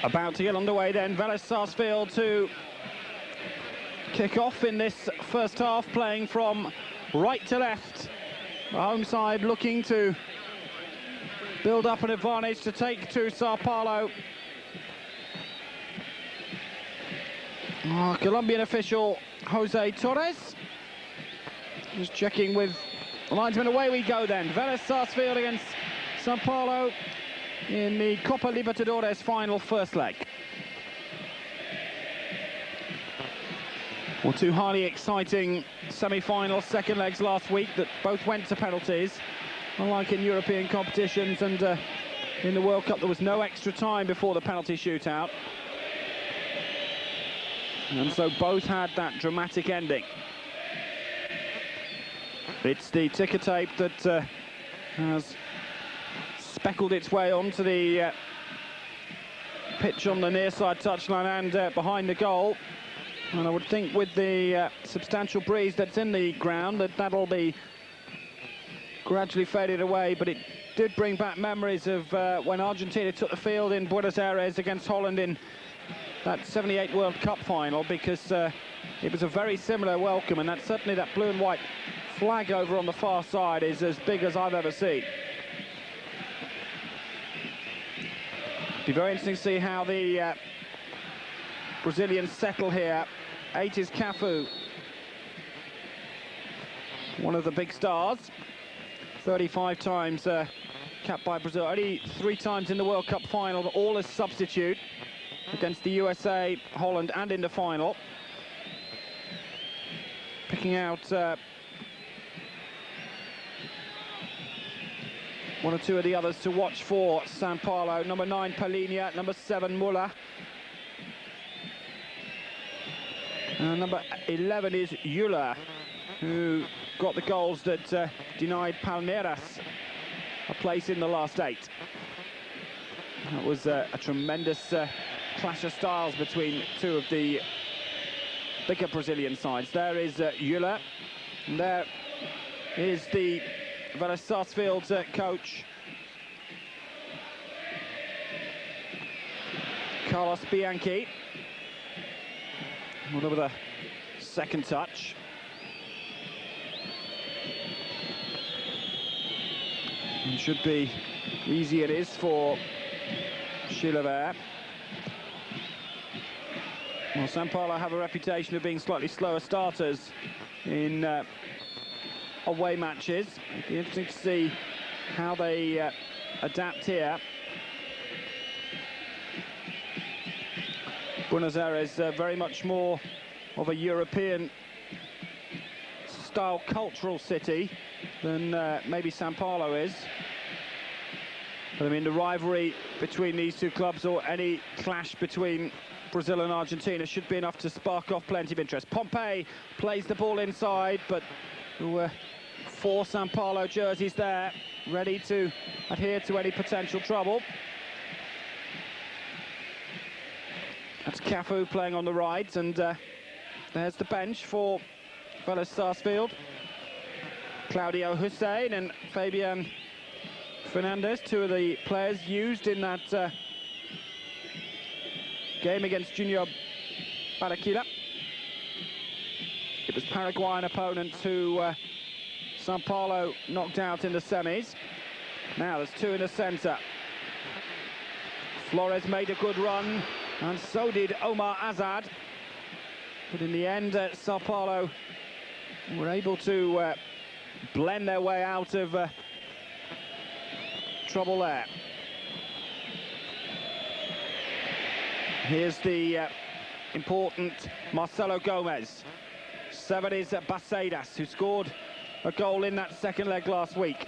About to get underway then, Velez-Sarsfield to kick off in this first half, playing from right to left. The home side looking to build up an advantage to take to Sao Paulo. Colombian official Jose Torres just checking with the linesman. Away we go then. Velez-Sarsfield against Sao Paulo in the Copa Libertadores final first leg. Well, two highly exciting semi-final second legs last week that both went to penalties. Unlike in European competitions and in the World Cup, there was no extra time before the penalty shootout. And so both had that dramatic ending. It's the ticker tape that has speckled its way onto the pitch on the near side touchline and behind the goal. And I would think with the substantial breeze that's in the ground that'll be gradually faded away, but it did bring back memories of when Argentina took the field in Buenos Aires against Holland in that '78 World Cup final, because it was a very similar welcome, and that's certainly that blue and white flag over on the far side is as big as I've ever seen. Be very interesting to see how the Brazilians settle here. 8 is Cafu, one of the big stars, 35 times capped by Brazil, only 3 times in the World Cup final, all as substitute against the USA, Holland, and in the final. Picking out one or two of the others to watch for Sao Paulo. Number 9, Palhinha, number 7, Muller. Number 11 is Euler, who got the goals that denied Palmeiras a place in the last 8. That was a tremendous clash of styles between two of the bigger Brazilian sides. There is Euler, and there is the Velez-Sarsfield coach, Carlos Bianchi. Whatever the second touch. It should be easy, it is for Chilavert. Well, Sao Paulo have a reputation of being slightly slower starters in away matches. It'll be interesting to see how they adapt here. Buenos Aires very much more of a European style cultural city than maybe Sao Paulo is. But I mean, the rivalry between these two clubs, or any clash between Brazil and Argentina, should be enough to spark off plenty of interest. Pompey plays the ball inside, but there were 4 Sao Paulo jerseys there, ready to adhere to any potential trouble. That's Cafu playing on the right, and there's the bench for Velez-Sarsfield. Claudio Hussein and Fabian Fernandez, 2 of the players used in that game against Junior Barranquilla. It was Paraguayan opponents who Sao Paulo knocked out in the semis. Now there's 2 in the centre. Flores made a good run, and so did Omar Azad. But in the end, Sao Paulo were able to blend their way out of trouble there. Here's the important Marcelo Gomez. 7 is Bacedas, who scored a goal in that second leg last week.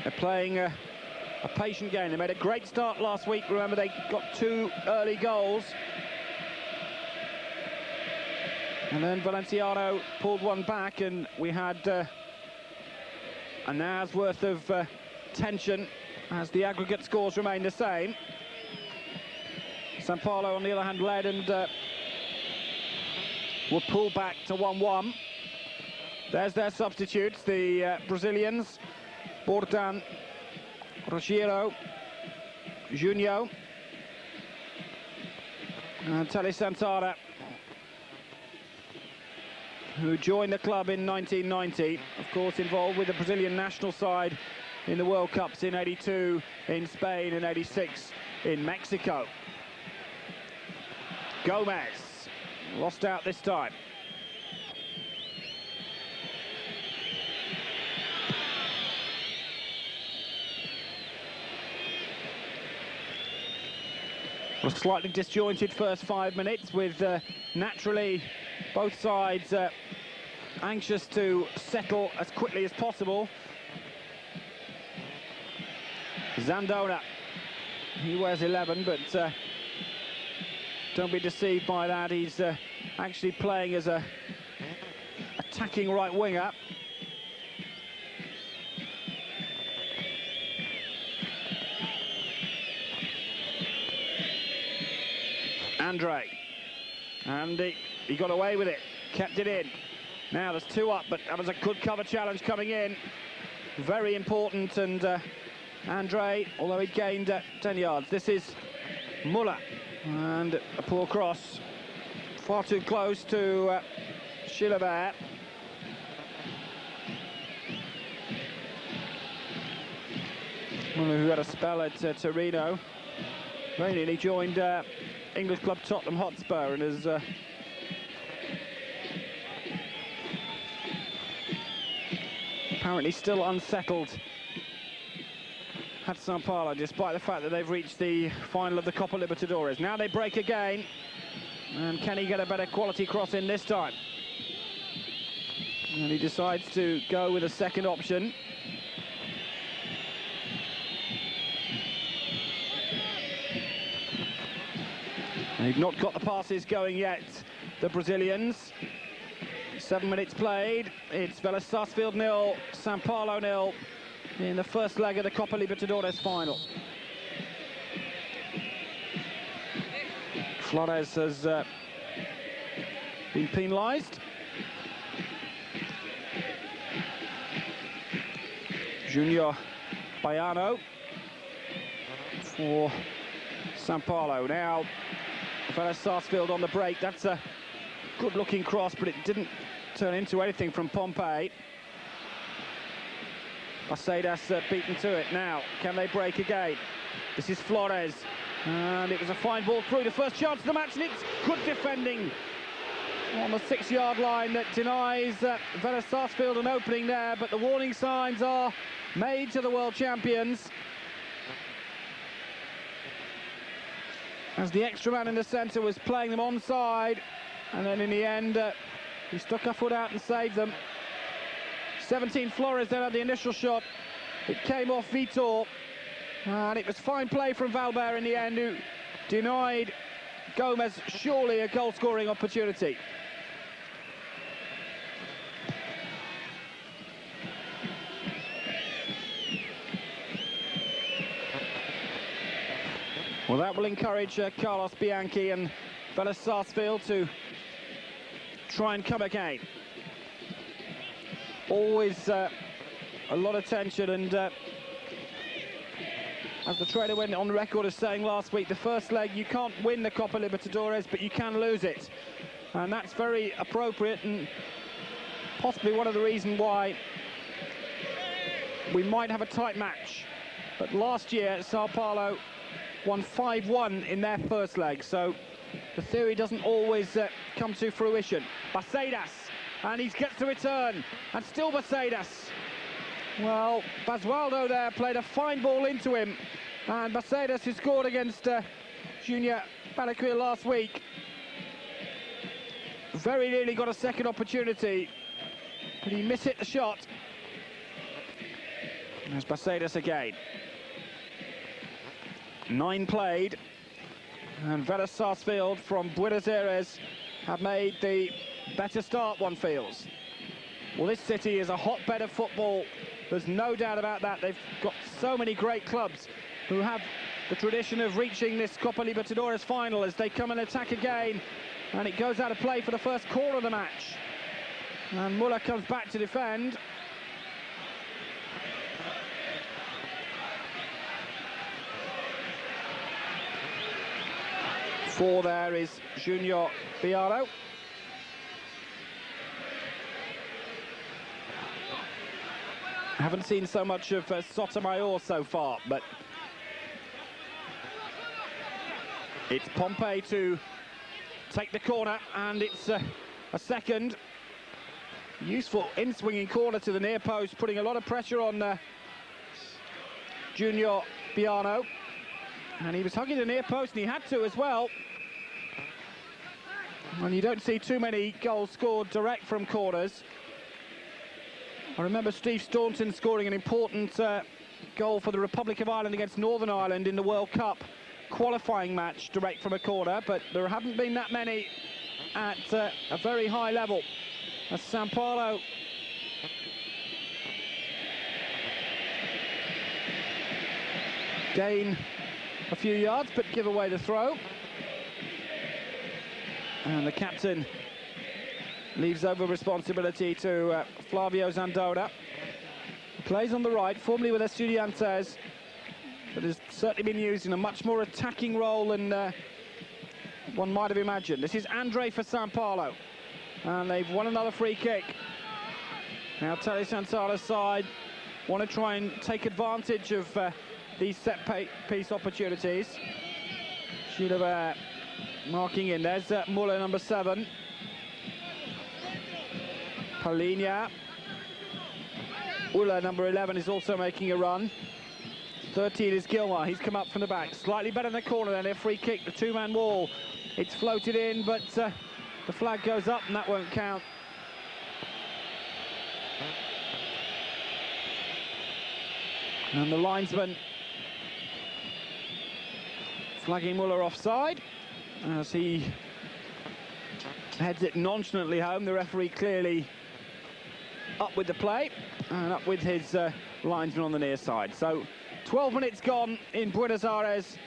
They're playing a patient game. They made a great start last week. Remember, they got 2 early goals. And then Valenciano pulled one back, and we had an hour's worth of tension as the aggregate scores remain the same. Sao Paulo, on the other hand, led and were pulled back to 1-1. There's their substitutes, the Brazilians, Bordan, Rogério, Junio, Tele Santana, who joined the club in 1990, of course involved with the Brazilian national side in the World Cups in '82 in Spain and '86 in Mexico. Gomez, lost out this time. A slightly disjointed first 5 minutes, with naturally both sides anxious to settle as quickly as possible. Zandona, he wears 11, but don't be deceived by that. He's actually playing as a attacking right winger. Andre, and he got away with it, kept it in. Now there's 2 up, but that was a good cover challenge coming in. Very important, and Andre, although he gained 10 yards. This is Muller, and a poor cross. Far too close to Chilavert. Muller, who had a spell at Torino. Very nearly joined English club Tottenham Hotspur, and has apparently still unsettled at Sao Paulo, despite the fact that they've reached the final of the Copa Libertadores. Now they break again, and can he get a better quality cross in this time? And he decides to go with a second option. They've not got the passes going yet, the Brazilians. 7 minutes played. It's Velez-Sarsfield 0, Sao Paulo 0 in the first leg of the Copa Libertadores final. Flores has been penalised. Junior Baiano for Sao Paulo. Now Velez-Sarsfield on the break. That's a good-looking cross, but it didn't turn into anything from Pompey. Bacedas beaten to it. Now, can they break again? This is Flores, and it was a fine ball through. The first chance of the match, and it's good defending on the 6-yard line that denies Velez-Sarsfield an opening there, but the warning signs are made to the world champions. As the extra man in the centre was playing them onside, and then in the end he stuck a foot out and saved them. 17 Flores then had the initial shot. It came off Vitor, and it was fine play from Valber in the end, who denied Gomez surely a goal-scoring opportunity. Well, that will encourage Carlos Bianchi and Velez-Sarsfield to try and come again. Always a lot of tension, and as the trainer went on record as saying last week, the first leg you can't win the Copa Libertadores, but you can lose it. And that's very appropriate, and possibly one of the reasons why we might have a tight match. But last year, Sao Paulo won 5-1 in their first leg, so the theory doesn't always come to fruition. Bacedas, and he gets the return, and still Bacedas. Well, Basualdo there played a fine ball into him, and Bacedas, who scored against Junior Balaquia last week, very nearly got a second opportunity, but he mishit the shot. There's Bacedas again. 9 played, and Velez-Sarsfield from Buenos Aires have made the better start, one feels. Well, this city is a hotbed of football, there's no doubt about that. They've got so many great clubs who have the tradition of reaching this Copa Libertadores final as they come and attack again, and it goes out of play for the first quarter of the match. And Muller comes back to defend. 4 there is Junior Biano. Haven't seen so much of Sotomayor so far, but it's Pompey to take the corner, and it's a second useful in-swinging corner to the near post, putting a lot of pressure on Junior Biano, and he was hugging the near post, and he had to as well. And you don't see too many goals scored direct from corners. I remember Steve Staunton scoring an important goal for the Republic of Ireland against Northern Ireland in the World Cup qualifying match direct from a corner, but there haven't been that many at a very high level. As Sampaio gain a few yards but give away the throw, and the captain leaves over responsibility to Flavio Zandona. He plays on the right, formerly with Estudiantes, but has certainly been used in a much more attacking role than one might have imagined. This is Andre for Sampaio, and they've won another free kick. Now Telly Santana's side want to try and take advantage of these set-piece opportunities. Gilbert marking in. There's Muller, number 7. Palinha. Ulla, number 11, is also making a run. 13 is Gilmar. He's come up from the back. Slightly better in the corner than a free kick. The two-man wall. It's floated in, but the flag goes up, and that won't count. And the linesman flagging Muller offside as he heads it nonchalantly home. The referee clearly up with the play and up with his linesman on the near side. So 12 minutes gone in Buenos Aires.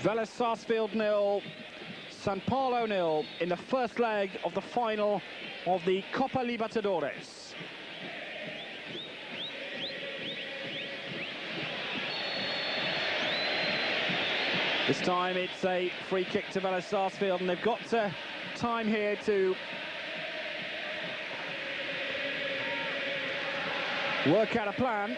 Velez-Sarsfield 0, San Paulo 0 in the first leg of the final of the Copa Libertadores. This time it's a free kick to Velez-Sarsfield, and they've got time here to work out a plan.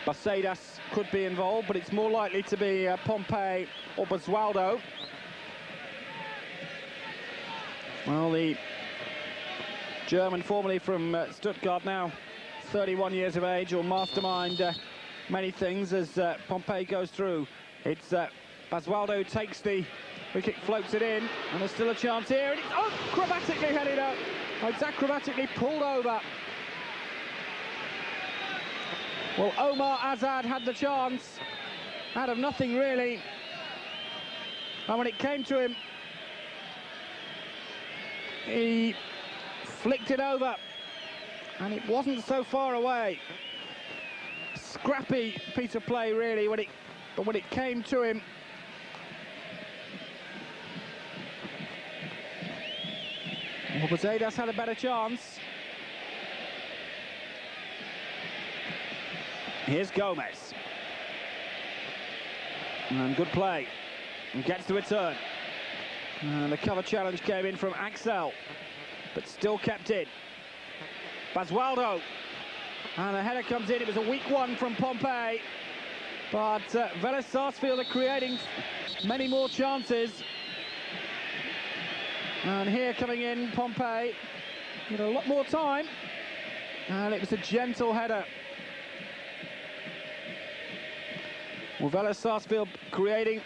Bacedas could be involved, but it's more likely to be Pompey or Basualdo. Well, the German, formerly from Stuttgart, now 31 years of age, will mastermind many things as Pompey goes through. It's Basualdo who takes the free kick, floats it in, and there's still a chance here. And it's acrobatically headed up. It's acrobatically pulled over. Well, Omar Azad had the chance out of nothing, really. And when it came to him, he flicked it over, and it wasn't so far away. Scrappy piece of play, really, but when it came to him, Bacedas had a better chance. Here's Gomez. And good play. And gets the return. And the cover challenge came in from Axel, but still kept in. Basualdo. And the header comes in. It was a weak one from Pompey. But Velez-Sarsfield are creating many more chances. And here coming in, Pompey with a lot more time. And it was a gentle header. Well, Velez-Sarsfield creating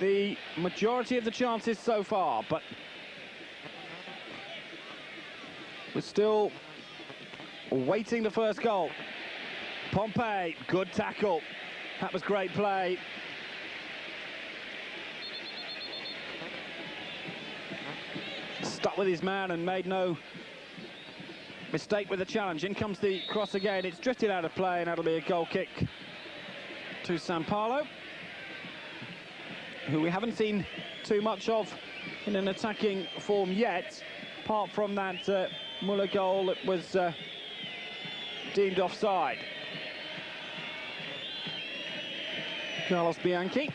the majority of the chances so far, but we're still awaiting the first goal. Pompey, good tackle. That was great play. Stuck with his man and made no mistake with the challenge. In comes the cross again. It's drifted out of play, and that'll be a goal kick to Sampaio, who we haven't seen too much of in an attacking form yet, apart from that Muller goal that was deemed offside. Carlos Bianchi.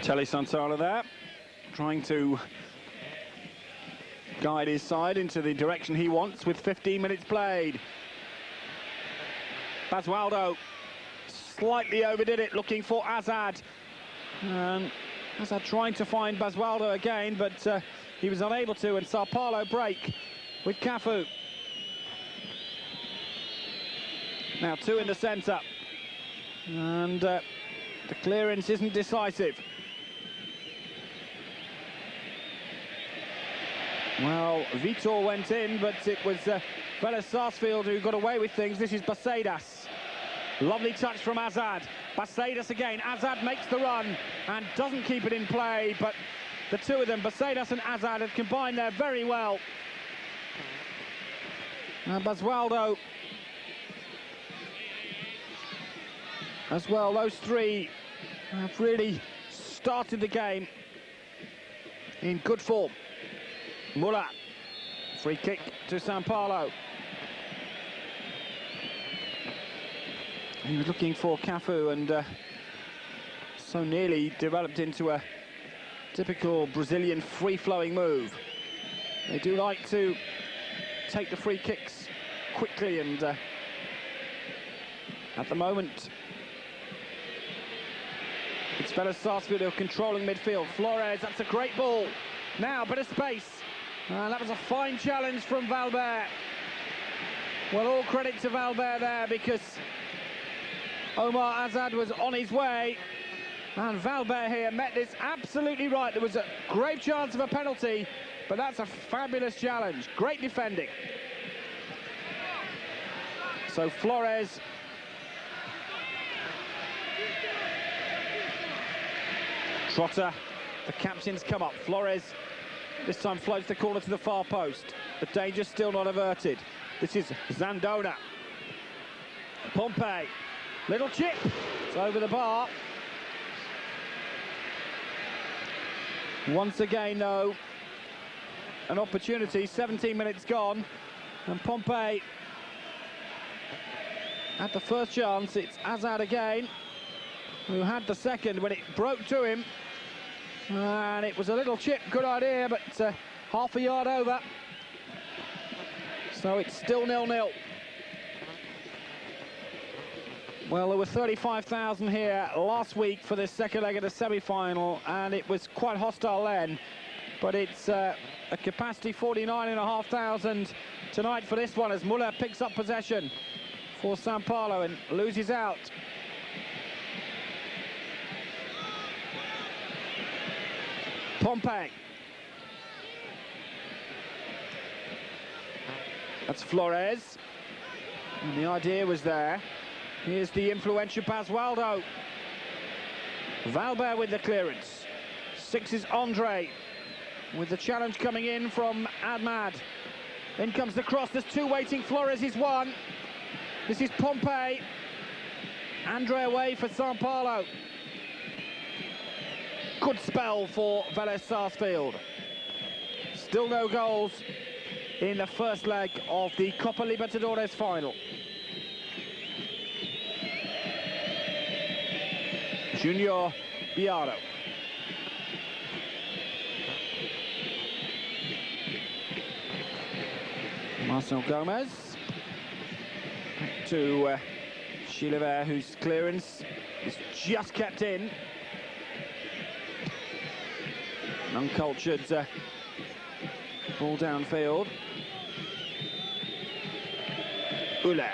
Telly Santana there, trying to guide his side into the direction he wants with 15 minutes played. Basualdo slightly overdid it, looking for Azad. Azad trying to find Basualdo again, but he was unable to, and Sao Paulo break with Cafu. Now two in the centre, and the clearance isn't decisive. Well, Vitor went in, but it was Velez-Sarsfield who got away with things. This is Bacedas. Lovely touch from Azad. Bacedas again. Azad makes the run and doesn't keep it in play, but the two of them, Bacedas and Azad, have combined there very well. Basualdo as well. Those three have really started the game in good form. Muller, free kick to Sao Paulo. He was looking for Cafu and so nearly developed into a typical Brazilian free-flowing move. They do like to take the free kicks quickly, and at the moment it's Velez-Sarsfield who are controlling midfield. Flores, that's a great ball. Now, a bit of space. That was a fine challenge from Valbert. Well, all credit to Valbert there, because Omar Azad was on his way, and Valbert here met this absolutely right. There was a great chance of a penalty, but that's a fabulous challenge. Great defending. So Flores Trotter, the captains come up. Flores this time floats the corner to the far post. The danger still not averted. This is Zandona. Pompey, little chip, it's over the bar. Once again, though, an opportunity, 17 minutes gone, and Pompey at the first chance. It's Azad again, who had the second when it broke to him. And it was a little chip, good idea, but half a yard over. So it's still 0-0. Well, there were 35,000 here last week for this second leg of the semi-final, and it was quite hostile then. But it's a capacity 49,500 tonight for this one, as Muller picks up possession for Sao Paulo and loses out. Pompey. That's Flores. And the idea was there. Here's the influential Basualdo. Valbert with the clearance. Six is Andre, with the challenge coming in from Ahmad. In comes the cross, there's two waiting, Flores is one. This is Pompey. Andre away for Sao Paulo. Good spell for Velez-Sarsfield. Still no goals in the first leg of the Copa Libertadores final. Junior Biaro. Marcel Gomez. Back to Chilavert, whose clearance is just kept in. Uncultured ball downfield. Ule.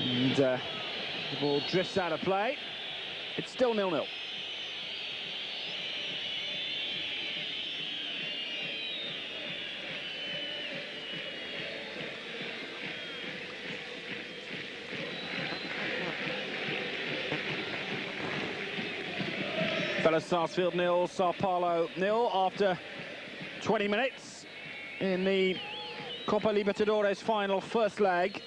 And the ball drifts out of play. It's still 0-0. Velez-Sarsfield 0, Sao Paulo 0 after 20 minutes in the Copa Libertadores final first leg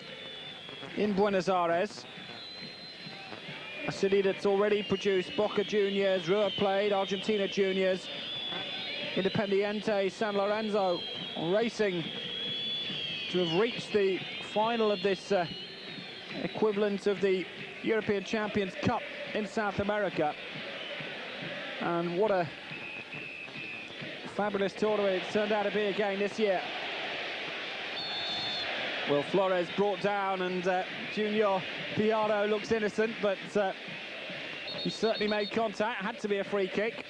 in Buenos Aires. A city that's already produced Boca Juniors, River Plate, Argentina Juniors, Independiente, San Lorenzo, racing to have reached the final of this equivalent of the European Champions Cup in South America. And what a fabulous tournament it's turned out to be again this year. Well, Flores brought down, and Junior Piano looks innocent, but he certainly made contact. Had to be a free kick.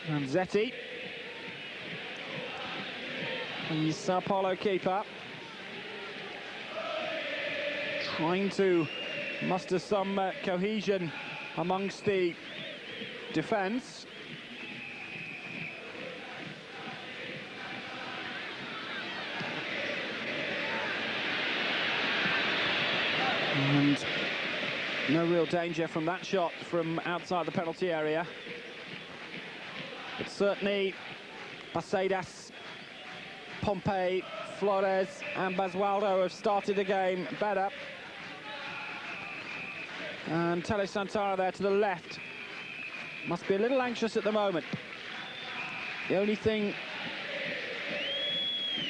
And Zetti, the Sao Paulo keeper, trying to muster some cohesion amongst the defence. And no real danger from that shot from outside the penalty area. But certainly Pacedas, Pompey, Flores and Basualdo have started the game better. And Tele Santana there to the left must be a little anxious at the moment. The only thing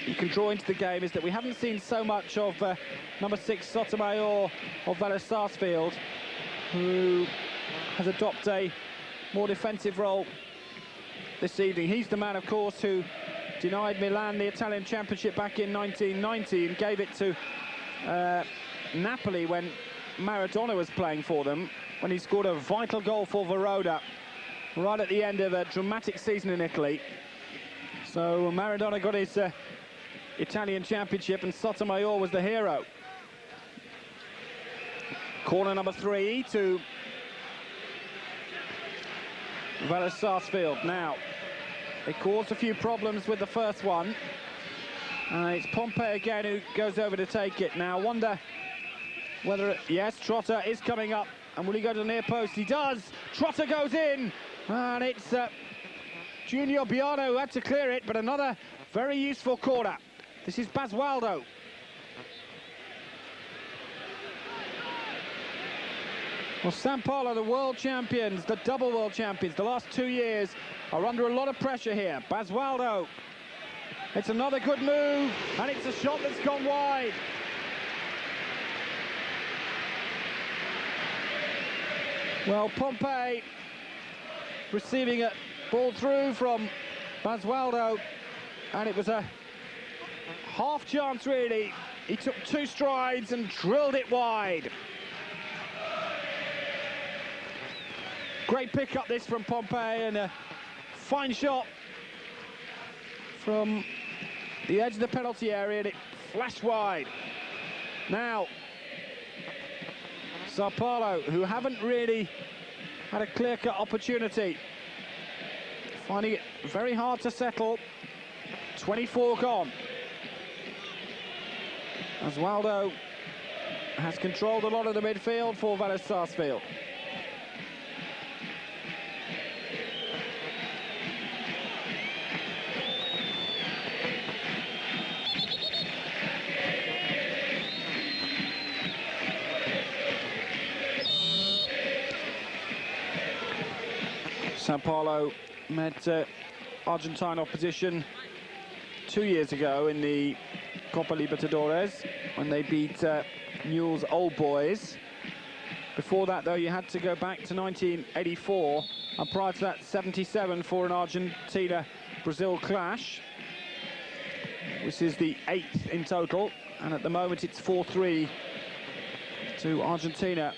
you can draw into the game is that we haven't seen so much of number 6 Sotomayor of Velez-Sarsfield, who has adopted a more defensive role this evening. He's the man, of course, who denied Milan the Italian Championship back in 1990 and gave it to Napoli when Maradona was playing for them, when he scored a vital goal for Verona right at the end of a dramatic season in Italy. So Maradona got his Italian Championship and Sotomayor was the hero. Corner number 3 to Velez-Sarsfield. Now, it caused a few problems with the first one. It's Pompey again who goes over to take it. Now, wonder whether... Yes, Trotter is coming up. And will he go to the near post? He does! Trotter goes in! And it's Junior Piano who had to clear it, but another very useful corner. This is Basualdo. Well, Sao Paulo, the world champions, the double world champions, the last 2 years, are under a lot of pressure here. Basualdo. It's another good move, and it's a shot that's gone wide. Well, Pompey receiving a ball through from Basualdo, and it was a half chance, really. He took 2 strides and drilled it wide. Great pick-up this from Pompey, and a fine shot from the edge of the penalty area, and it flashed wide. Now, Sao Paulo, who haven't really had a clear-cut opportunity, finding it very hard to settle. 24 gone. Basualdo has controlled a lot of the midfield for Velez-Sarsfield. Sao Paulo met Argentine opposition 2 years ago in the Copa Libertadores when they beat Newell's Old Boys. Before that, though, you had to go back to 1984, and prior to that, 77 for an Argentina-Brazil clash. This is the 8th in total, and at the moment it's 4-3 to Argentina.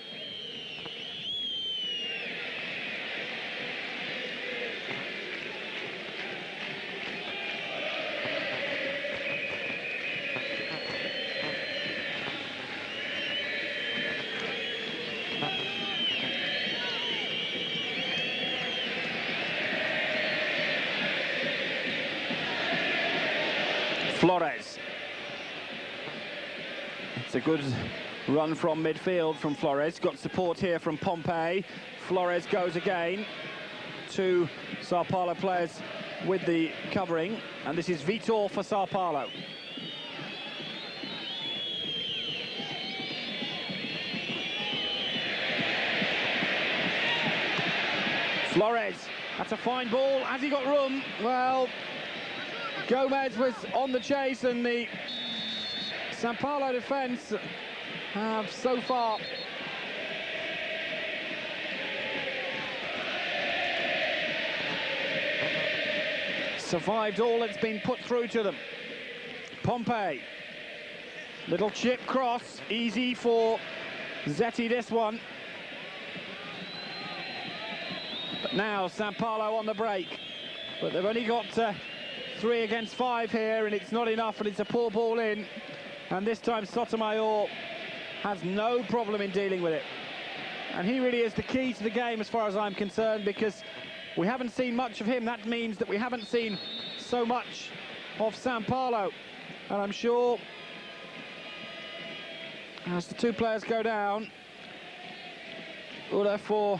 Flores. It's a good run from midfield from Flores. Got support here from Pompey. Flores goes again. Two Sao Paulo players with the covering, and this is Vitor for Sao Paulo. Flores, that's a fine ball. Has he got room? Well, Gomez was on the chase, and the Sao Paulo defence have so far survived all that's been put through to them. Pompey, little chip cross, easy for Zetti this one. But now Sao Paulo on the break, but they've only got 3 against 5 here, and it's not enough, and it's a poor ball in, and this time Sotomayor has no problem in dealing with it, and he really is the key to the game as far as I'm concerned, because we haven't seen much of him. That means that we haven't seen so much of Sao Paulo, and I'm sure as the two players go down, Ula for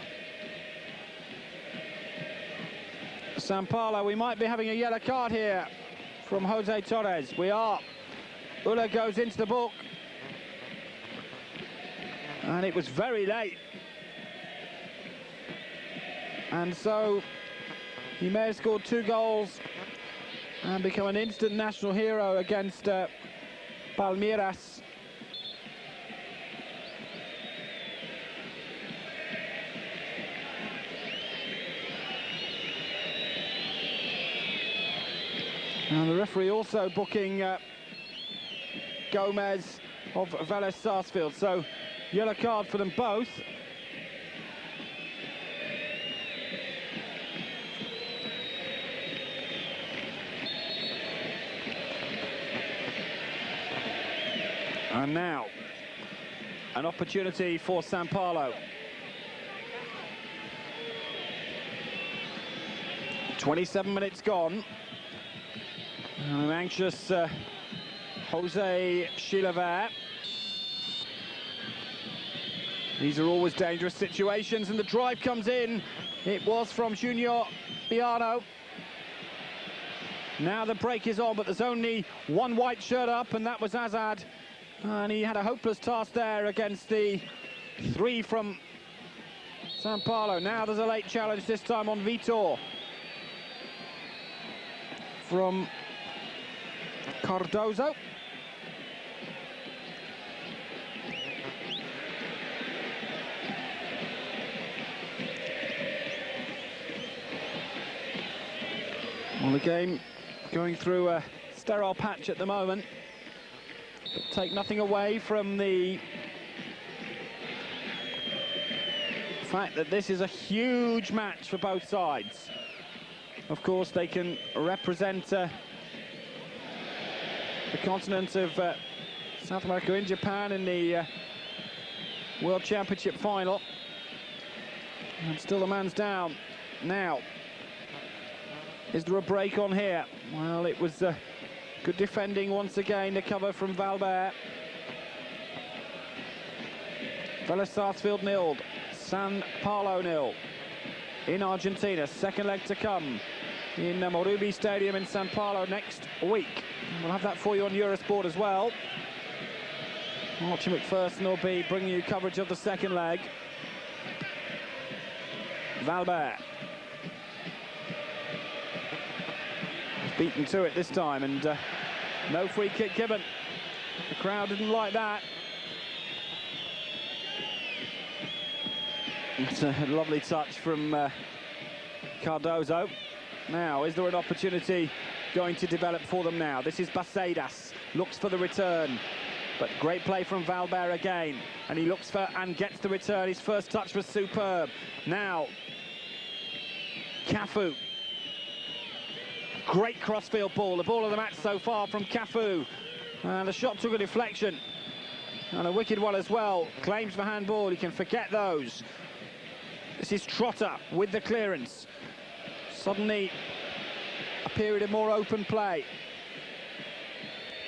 Sao Paulo, we might be having a yellow card here from Jose Torres. We are. Ula goes into the book, and it was very late. And so he may have scored 2 goals and become an instant national hero against Palmeiras. And the referee also booking Gomez of Velez-Sarsfield. So yellow card for them both. And now, an opportunity for Sao Paulo. 27 minutes gone. An anxious Jose Chilavert. These are always dangerous situations, and the drive comes in. It was from Junior Biano. Now the break is on, but there's only one white shirt up, and that was Azad. And he had a hopeless task there against the 3 from Sao Paulo. Now there's a late challenge, this time on Vitor from Cardozo. Well, the game going through a sterile patch at the moment. But take nothing away from the fact that this is a huge match for both sides. Of course, they can represent the continent of South America in Japan in the World Championship final. And still the man's down. Now, is there a break on here? Well, it was good defending once again, the cover from Valbert. Velez-Sarsfield 0, Sao Paulo 0 in Argentina. Second leg to come in Morumbi Stadium in Sao Paulo next week. We'll have that for you on Eurosport as well. Archie McPherson will be bringing you coverage of the second leg. Valbert. Beaten to it this time, and no free kick given. The crowd didn't like that. It's a lovely touch from Cardozo. Now, is there an opportunity going to develop for them now? This is Bacedas, looks for the return, but great play from Valbert again, and he looks for and gets the return. His first touch was superb. Now, Cafu. Great crossfield ball, the ball of the match so far from Cafu. And the shot took a deflection. And a wicked one as well. Claims for handball, you can forget those. This is Trotter with the clearance. Suddenly, a period of more open play.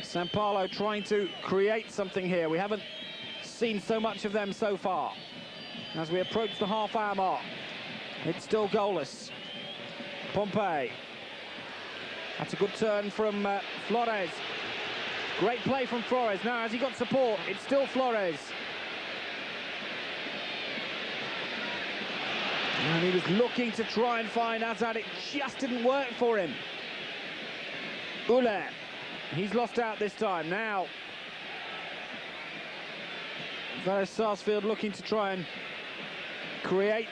Sao Paulo trying to create something here. We haven't seen so much of them so far. As we approach the half-hour mark, it's still goalless. Pompey. That's a good turn from Flores. Great play from Flores. Now, has he got support? It's still Flores. And he was looking to try and find Azad. It just didn't work for him. Ule. He's lost out this time. Now, Velez-Sarsfield looking to try and create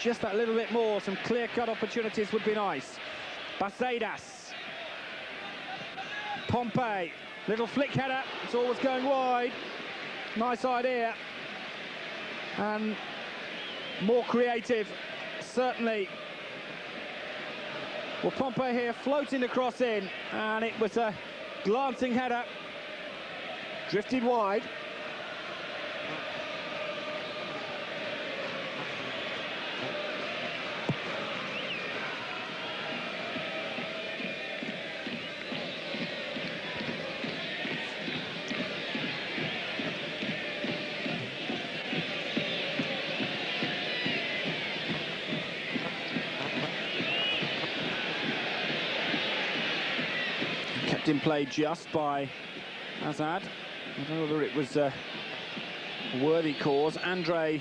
just that little bit more. Some clear-cut opportunities would be nice. Bacedas. Pompey. Little flick header. It's always going wide. Nice idea. And more creative, certainly. Well, Pompey here floating the cross in, and it was a glancing header. Drifted wide. Kept in play just by Azad. I don't know whether it was a worthy cause. Andre,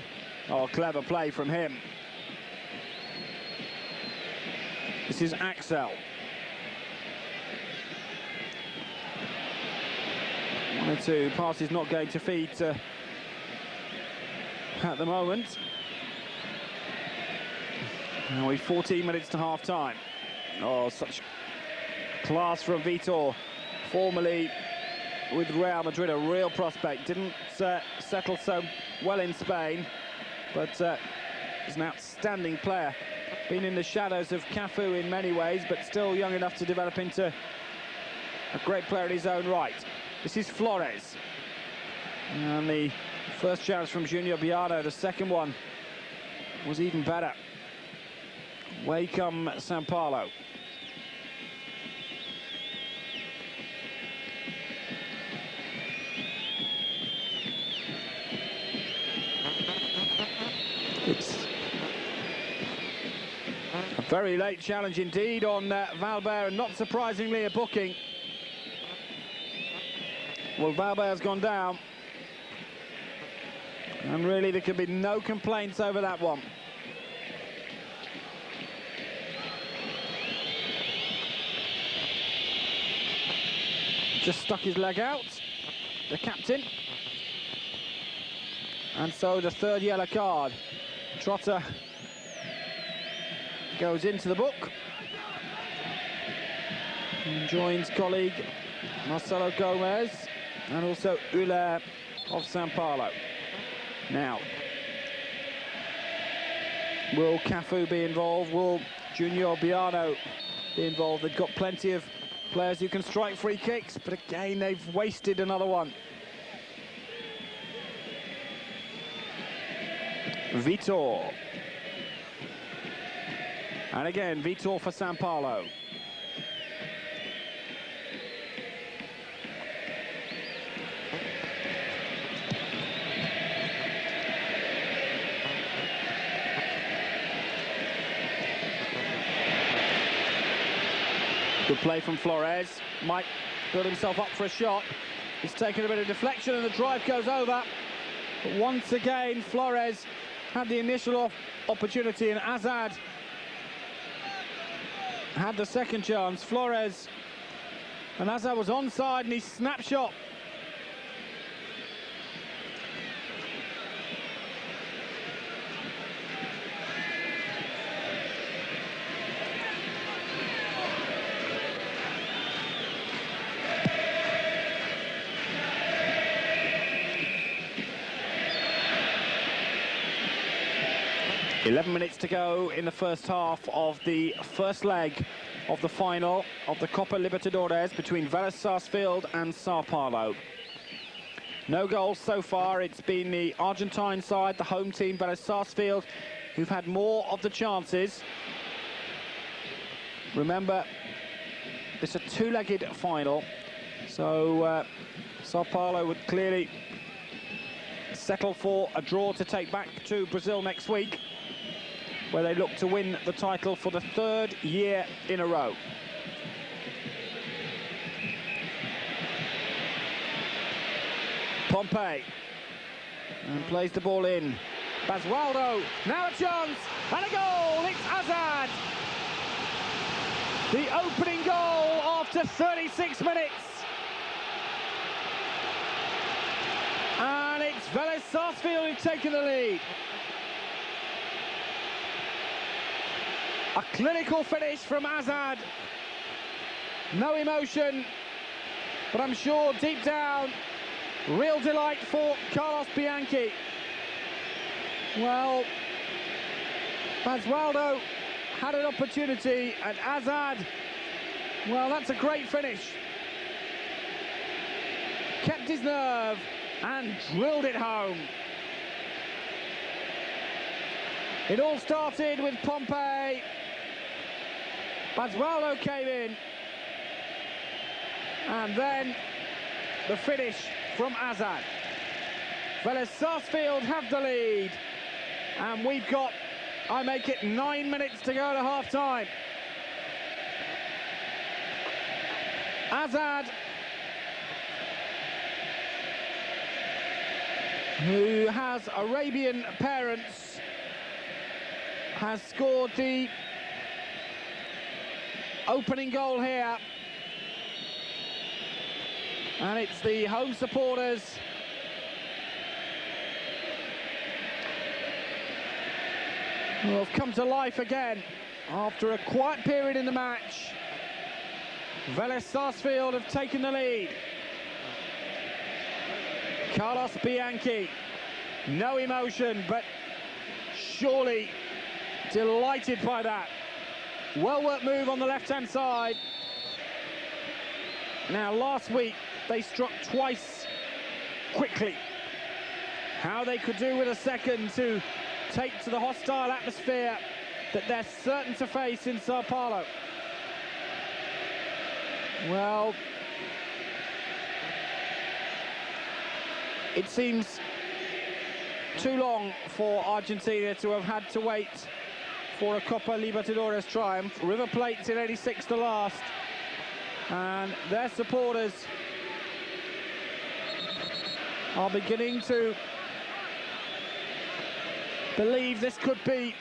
oh, clever play from him. This is Axel. 1 or 2 passes not going to feed at the moment. Now we're 14 minutes to half time. Oh, such class from Vitor, formerly with Real Madrid, a real prospect. Didn't settle so well in Spain, but is an outstanding player. Been in the shadows of Cafu in many ways, but still young enough to develop into a great player in his own right. This is Flores. And the first chance from Junior Biano, the second one was even better. Way come San Paulo. It's a very late challenge indeed on Valbert, and not surprisingly a booking. Well, Valbert's gone down, and really there can be no complaints over that one. Just stuck his leg out, the captain. And so the third yellow card. Trotter goes into the book and joins colleague Marcelo Gomez and also Euler of San Paulo. Now, will Cafu be involved? Will Junior Biano be involved? They've got plenty of players who can strike free kicks, but again they've wasted another one. Vitor. And again, Vitor for San Paulo. Good play from Flores. Might build himself up for a shot. He's taken a bit of deflection and the drive goes over. But once again, Flores had the initial opportunity, and Azad had the second chance. Flores, and Azad was onside, and he snapshot. .11 minutes to go in the first half of the first leg of the final of the Copa Libertadores between Velez-Sarsfield and Sao Paulo. No goals so far. It's been the Argentine side, the home team, Velez-Sarsfield, who've had more of the chances. Remember, it's a two-legged final, so Sao Paulo would clearly settle for a draw to take back to Brazil next week, where they look to win the title for the 3rd year in a row. Pompey, and plays the ball in. Basualdo, now a chance, and a goal, it's Azad! The opening goal after 36 minutes. And it's Velez-San who've taken the lead. A clinical finish from Azad. No emotion, but I'm sure deep down, real delight for Carlos Bianchi. Well, Basualdo had an opportunity, and Azad, well, that's a great finish. Kept his nerve and drilled it home. It all started with Pompey. Basualdo came in, and then the finish from Azad. Velez-San have the lead, and we've got, I make it 9 minutes to go to half-time. Azad, who has Arabian parents, has scored the opening goal here. And it's the home supporters who have come to life again after a quiet period in the match. Velez-San have taken the lead. Carlos Bianchi, no emotion, but surely delighted by that. Well-worked move on the left-hand side. Now, last week, they struck twice quickly. How they could do with a second to take to the hostile atmosphere that they're certain to face in Sao Paulo. Well, it seems too long for Argentina to have had to wait for a Copa Libertadores triumph. River Plate's in 86 to last, and their supporters are beginning to believe this could be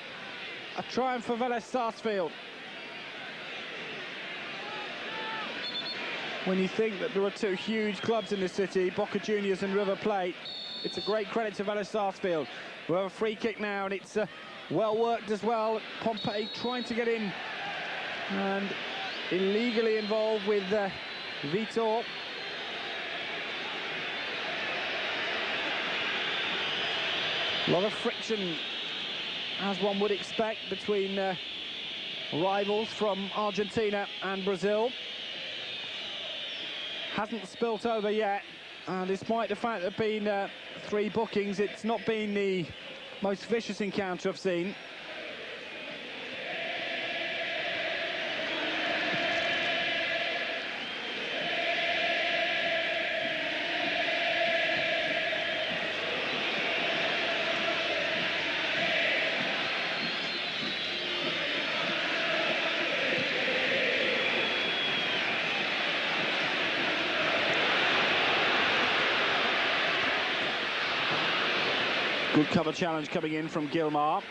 a triumph for Velez-San. When you think that there are two huge clubs in the city, Boca Juniors and River Plate, it's a great credit to Velez-San. We have a free kick now, and it's well worked as well. Pompey trying to get in and illegally involved with Vitor. A lot of friction, as one would expect, between rivals from Argentina and Brazil. Hasn't spilt over yet, and despite the fact there have been 3 bookings, it's not been the most vicious encounter I've seen. Good cover challenge coming in from Gilmar.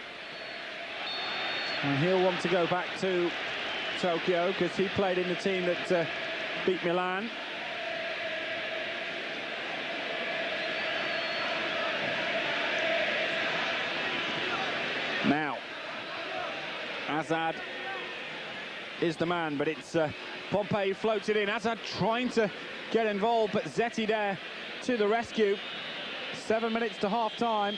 And he'll want to go back to Tokyo because he played in the team that beat Milan. Now, Azad is the man, but it's Pompey floated in. Azad trying to get involved, but Zetti there to the rescue. 7 minutes to half-time.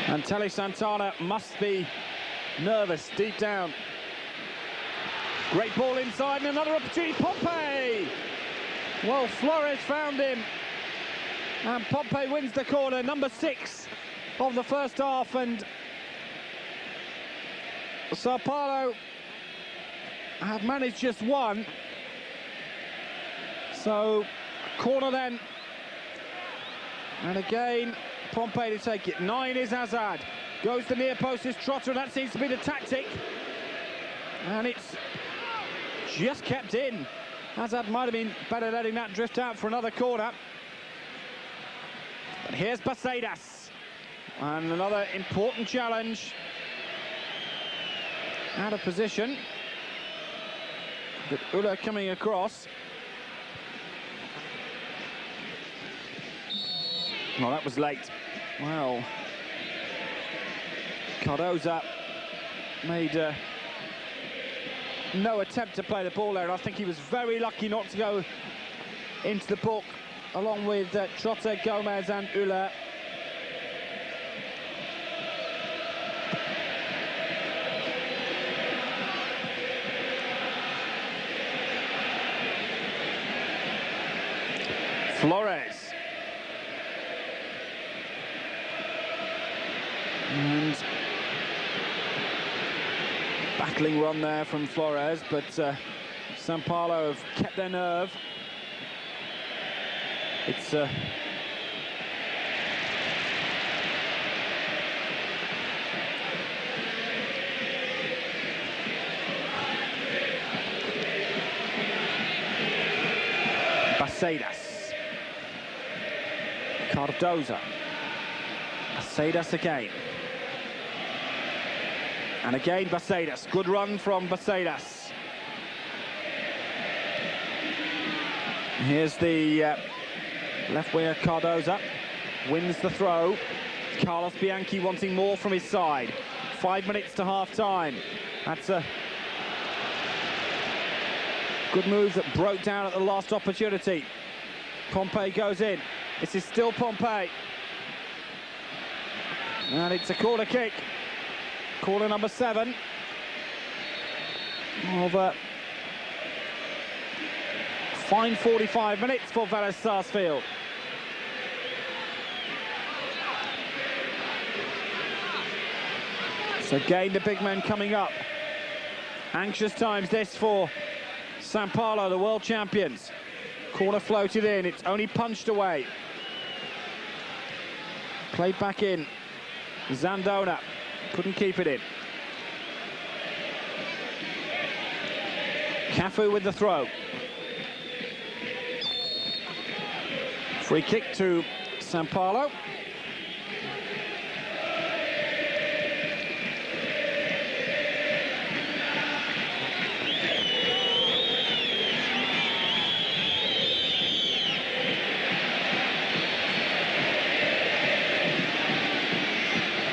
And Telly Santana must be nervous deep down. Great ball inside and another opportunity. Pompey! Well, Flores found him. And Pompey wins the corner, number 6 of the first half. And Sao Paulo have managed just one. So, corner then. And again, Pompey to take it. 9 is Hazard. Goes the near post is Trotter, and that seems to be the tactic. And it's just kept in. Hazard might have been better letting that drift out for another corner. But here's Bacedas. And another important challenge. Out of position. But Ulla coming across. Oh, that was late. Well, Cardoza made no attempt to play the ball there, and I think he was very lucky not to go into the book, along with Trotter, Gomez and Ulla. Flores. And battling run there from Flores, but Sao Paulo have kept their nerve. It's Bacedas. Cardoza. Bacedas again. And again, Bacedas. Good run from Bacedas. Here's the left winger, Cardoza. Wins the throw. Carlos Bianchi wanting more from his side. 5 minutes to half-time. That's a good move that broke down at the last opportunity. Pompey goes in. This is still Pompey. And it's a corner kick. Corner number 7 of a fine 45 minutes for Velez-Sarsfield. So again, the big men coming up. Anxious times this for Sao Paulo, the world champions. Corner floated in, it's only punched away. Played back in. Zandona couldn't keep it in. Cafu with the throw. Free kick to Sao Paulo.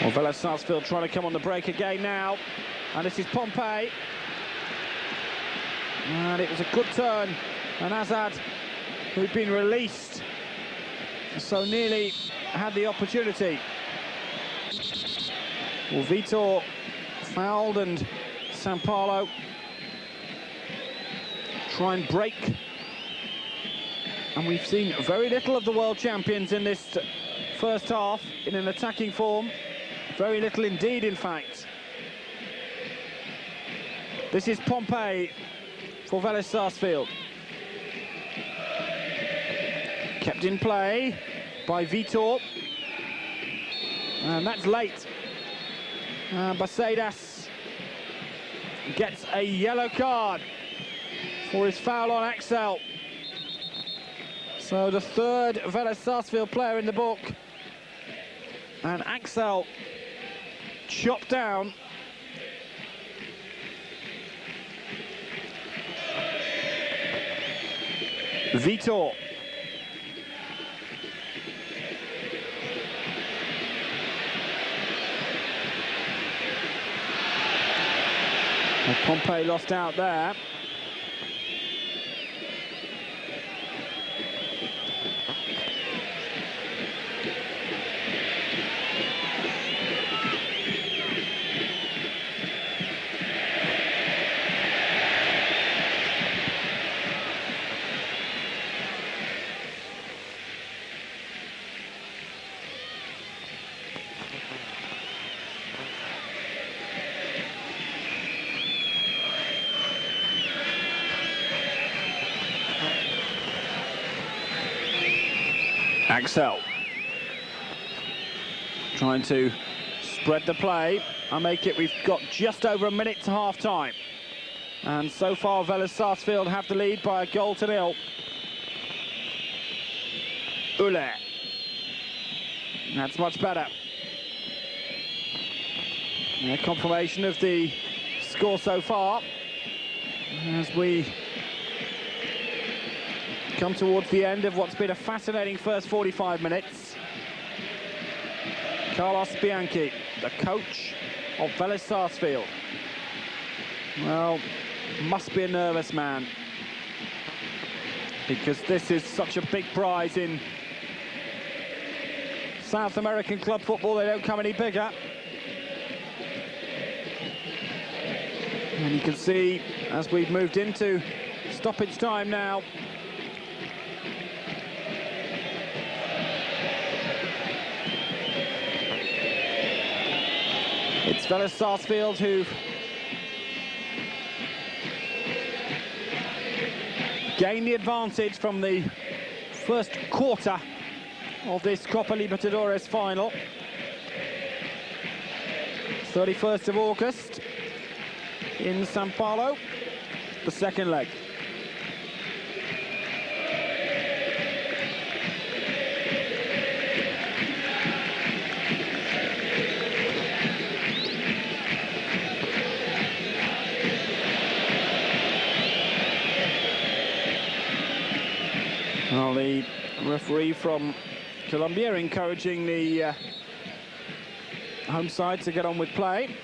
Well, Velez-Sarsfield trying to come on the break again now. And this is Pompey. And it was a good turn. And Hazard, who'd been released, so nearly had the opportunity. Well, Vitor fouled and Sao Paulo try and break. And we've seen very little of the world champions in this first half in an attacking form. Very little indeed, in fact. This is Pompey for Velez-Sarsfield. Kept in play by Vitor. And that's late. Bacedas gets a yellow card for his foul on Axel. So the third Velez-Sarsfield player in the book. And Axel chopped down. Vitor. Well, Pompey lost out there. Axel trying to spread the play. I make it, we've got just over a minute to half-time. And so far, Velez-Sarsfield have the lead by a goal to nil. Ule. That's much better. A confirmation of the score so far as we come towards the end of what's been a fascinating first 45 minutes. Carlos Bianchi, the coach of Velez-Sarsfield. Well, must be a nervous man, because this is such a big prize in South American club football. They don't come any bigger. And you can see, as we've moved into stoppage time now, it's Velez-Sarsfield who've gained the advantage from the first quarter of this Copa Libertadores final. 31st of August in Sao Paulo, the second leg. Well, the referee from Colombia encouraging the home side to get on with play.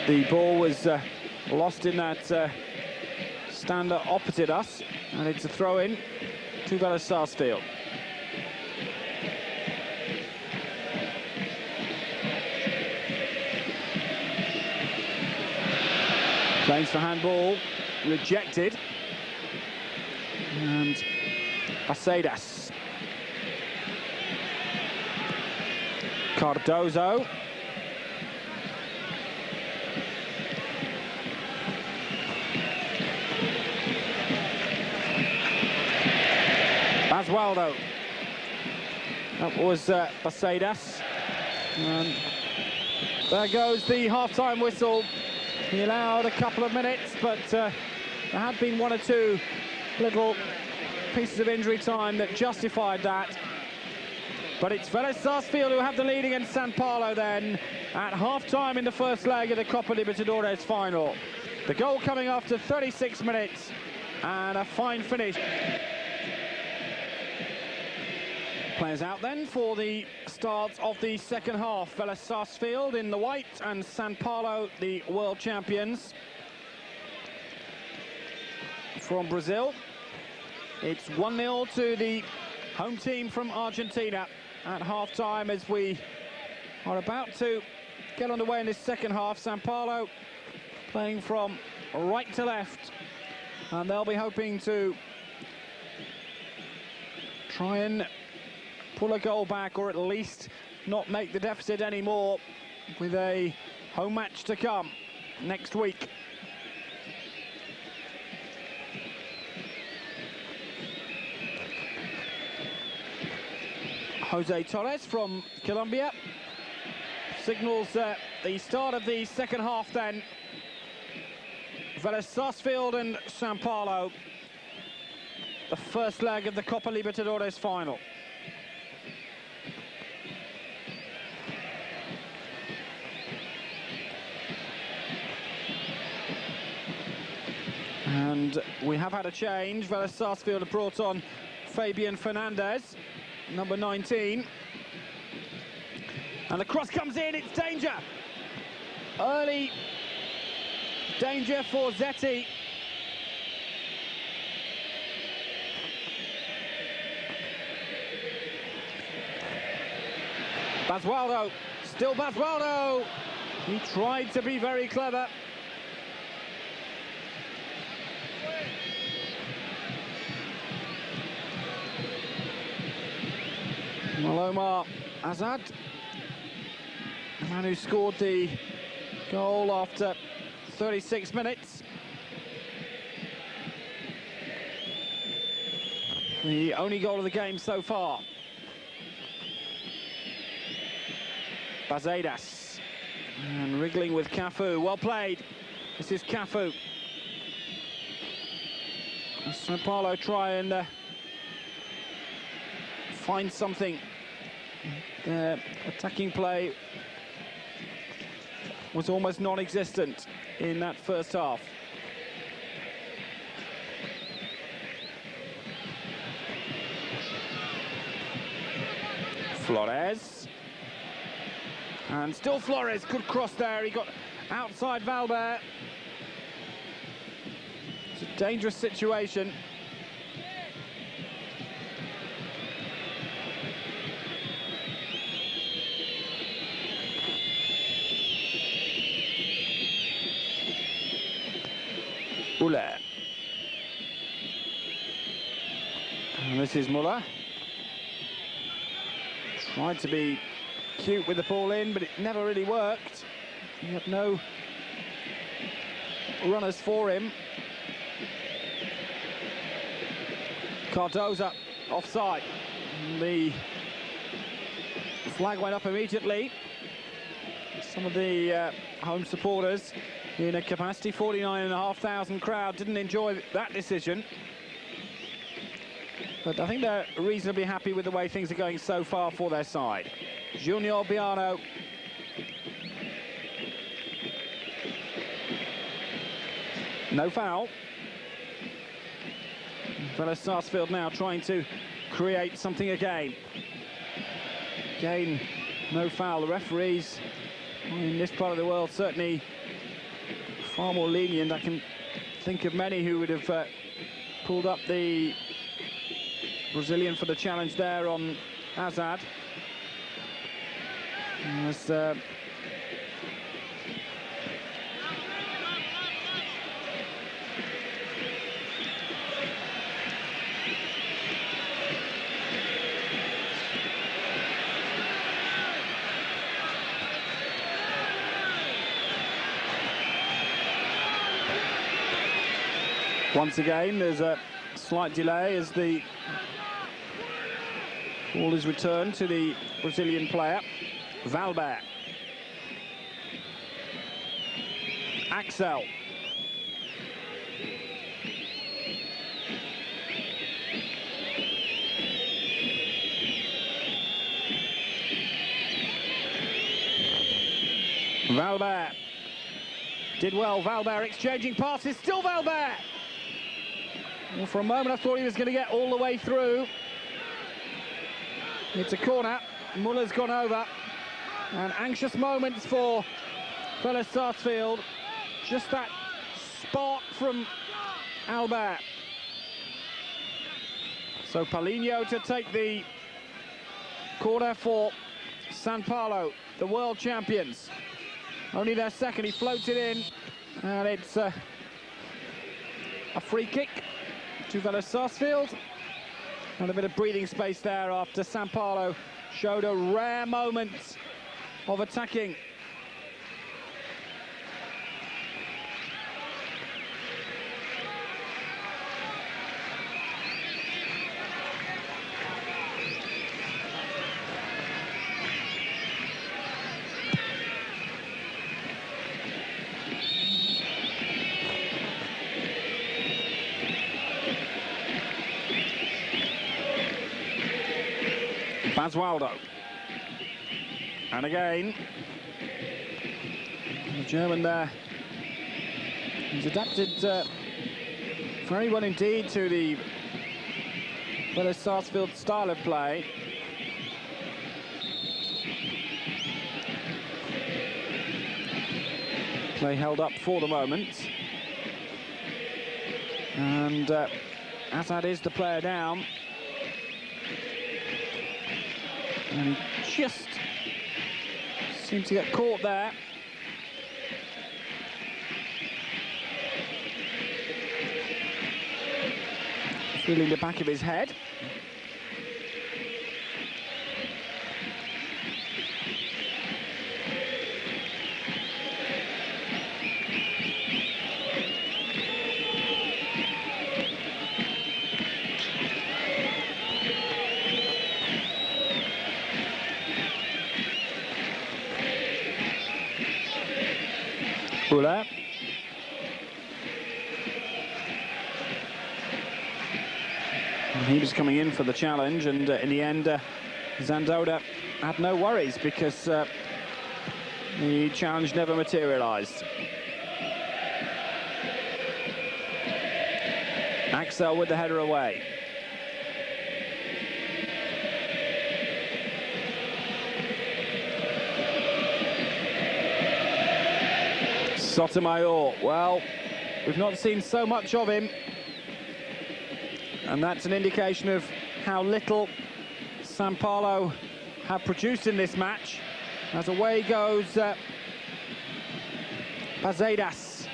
The ball was lost in that stand opposite us, and it's a throw-in to Velez-Sarsfield. Claims for handball, rejected. And Acedas. Cardozo. Basualdo. That was Acedas. And there goes the half-time whistle. He allowed a couple of minutes, but there had been one or two little pieces of injury time that justified that. But it's Velez-Sarsfield who have the lead against Sao Paulo then at half-time in the first leg of the Copa Libertadores final. The goal coming after 36 minutes and a fine finish. Players out then for the start of the second half. Velez-Sarsfield in the white and Sao Paulo, the world champions from Brazil. It's 1-0 to the home team from Argentina at half-time as we are about to get underway in this second half. Sao Paulo playing from right to left, and they'll be hoping to try and pull a goal back, or at least not make the deficit anymore, with a home match to come next week. Jose Torres from Colombia signals the start of the second half then. Velez-Sarsfield and Sao Paulo, the first leg of the Copa Libertadores final. And we have had a change. Velez-Sarsfield have brought on Fabian Fernandez, number 19. And the cross comes in, it's danger. Early danger for Zetti. Basualdo, still Basualdo. He tried to be very clever. Well, Omar Azad, the man who scored the goal after 36 minutes. The only goal of the game so far. Bazedas. And wriggling with Cafu. Well played. This is Cafu. San Pablo try and find something. Their attacking play was almost non-existent in that first half. Flores. And still Flores, good cross there. He got outside Valbert. It's a dangerous situation. Muller. And this is Muller. Tried to be cute with the ball in, but it never really worked. He had no runners for him. Cardoza offside. The flag went up immediately. Some of the home supporters in a capacity 49,500 crowd didn't enjoy that decision. But I think they're reasonably happy with the way things are going so far for their side. Junior Biano. No foul. Velez-Sarsfield now trying to create something again. Again, no foul. The referees in this part of the world certainly far more lenient. I can think of many who would have pulled up the Brazilian for the challenge there on Azad. As, once again, there's a slight delay as the ball is returned to the Brazilian player, Valbert. Axel. Valbert. Did well, Valbert exchanging passes, still Valbert! Well, for a moment I thought he was going to get all the way through. It's a corner, Muller's gone over, and anxious moments for Velez-Sarsfield. Just that spark from Albert. So Paulinho to take the corner for San Paulo, the world champions. Only their second, he floats it in, and it's a free kick to Velez-Sarsfield. And a bit of breathing space there after San Paulo showed a rare moment of attacking. Basualdo. And again, the German there, he's adapted very well indeed to the Velez-Sarsfield style of play. Play held up for the moment. And Azad is the player down. And he just seemed to get caught there. Feeling the back of his head. Buller. He was coming in for the challenge, and in the end, Zandoda had no worries because the challenge never materialised. Axel with the header away. Sotomayor, well, we've not seen so much of him, and that's an indication of how little San Paulo have produced in this match. As away goes Bazedas.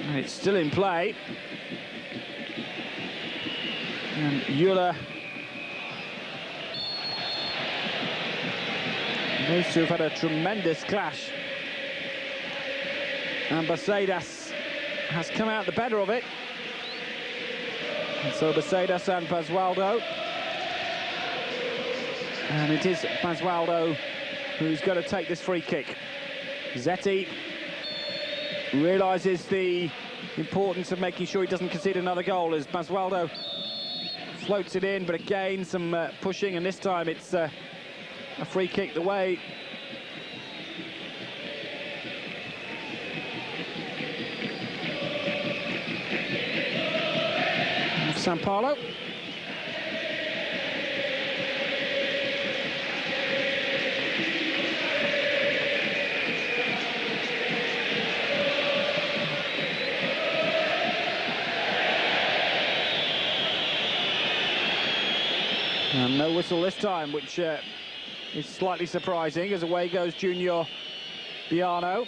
And it's still in play. And Euler. Those two have had a tremendous clash. And Bazedas has come out the better of it. And so Bazedas and Basualdo. And it is Basualdo who's going to take this free kick. Zetti realises the importance of making sure he doesn't concede another goal as Basualdo floats it in, but again some pushing, and this time it's a free kick the way of San Paulo. And no whistle this time, which is slightly surprising, as away goes Junior Biano.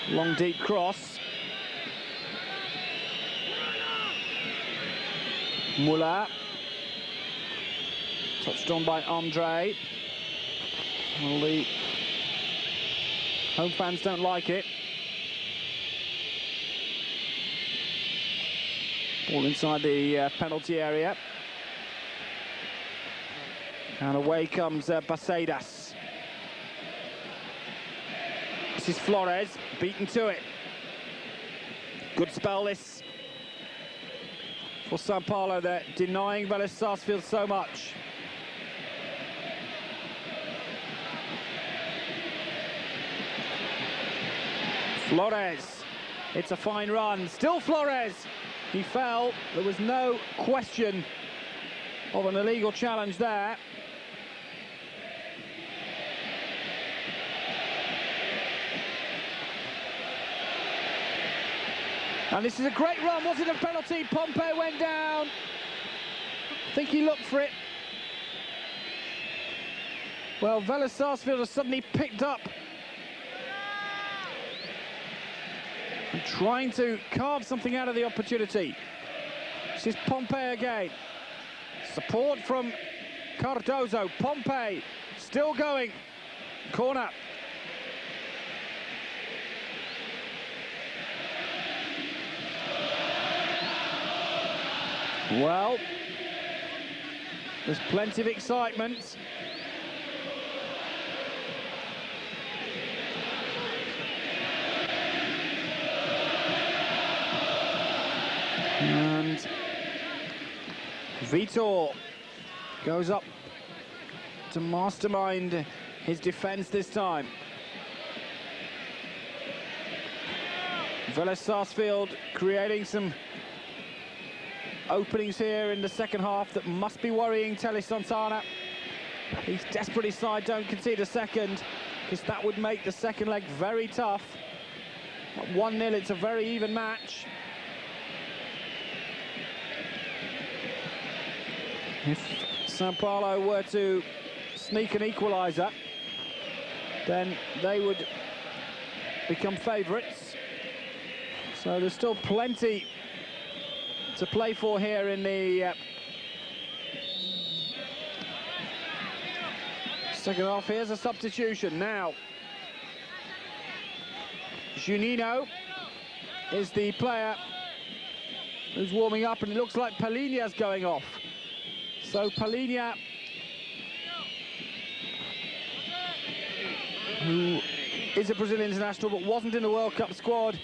Long deep cross. Muller. Touched on by Andre. Well, the home fans don't like it. All inside the penalty area. And away comes Bazedas. This is Flores, beaten to it. Good spell this for San Paulo. They're denying Velez-Sarsfield so much. Flores, it's a fine run. Still Flores. He fell. There was no question of an illegal challenge there. And this is a great run. Was it a penalty? Pompey went down. I think he looked for it. Well, Velez-Sarsfield has suddenly picked up and trying to carve something out of the opportunity. This is Pompey again. Support from Cardozo. Pompey still going. Corner. Well, there's plenty of excitement. And Vitor goes up to mastermind his defence this time. Velez-Sarsfield creating some openings here in the second half that must be worrying Tele Santana. He's desperate his side don't concede a second, because that would make the second leg very tough. At 1-0, it's a very even match. If San Paulo were to sneak an equaliser, then they would become favourites. So there's still plenty to play for here in the second half. Here's a substitution now. Juninho is the player who's warming up, and it looks like Palinha's going off. So Palinha who is a Brazilian international but wasn't in the World Cup squad,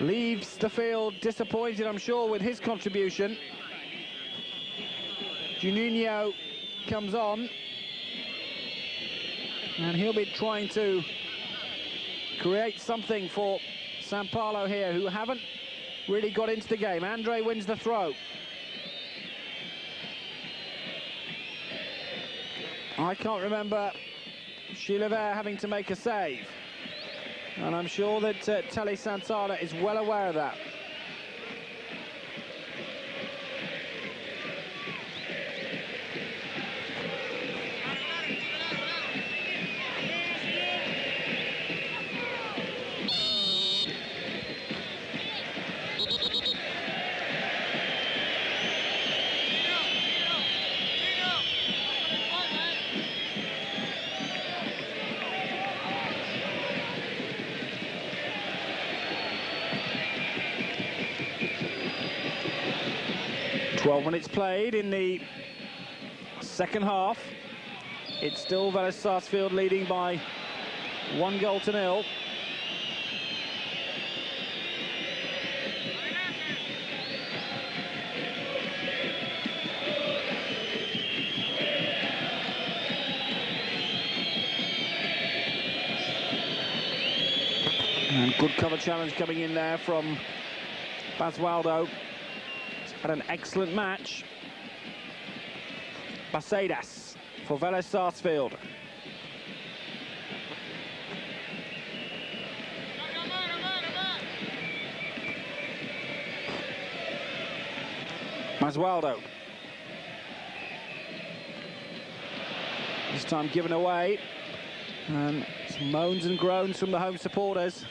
leaves the field disappointed, I'm sure, with his contribution. Juninho comes on, and he'll be trying to create something for São Paulo here, who haven't really got into the game. Andre wins the throw. I can't remember Chilavert having to make a save, and I'm sure that Tele Santana is well aware of that. Minutes played in the second half. It's still Velez-Sarsfield leading by 1-0. And good cover challenge coming in there from Basualdo. Had an excellent match. Bacedas for Velez-Sarsfield. Basualdo. This time given away. And some moans and groans from the home supporters.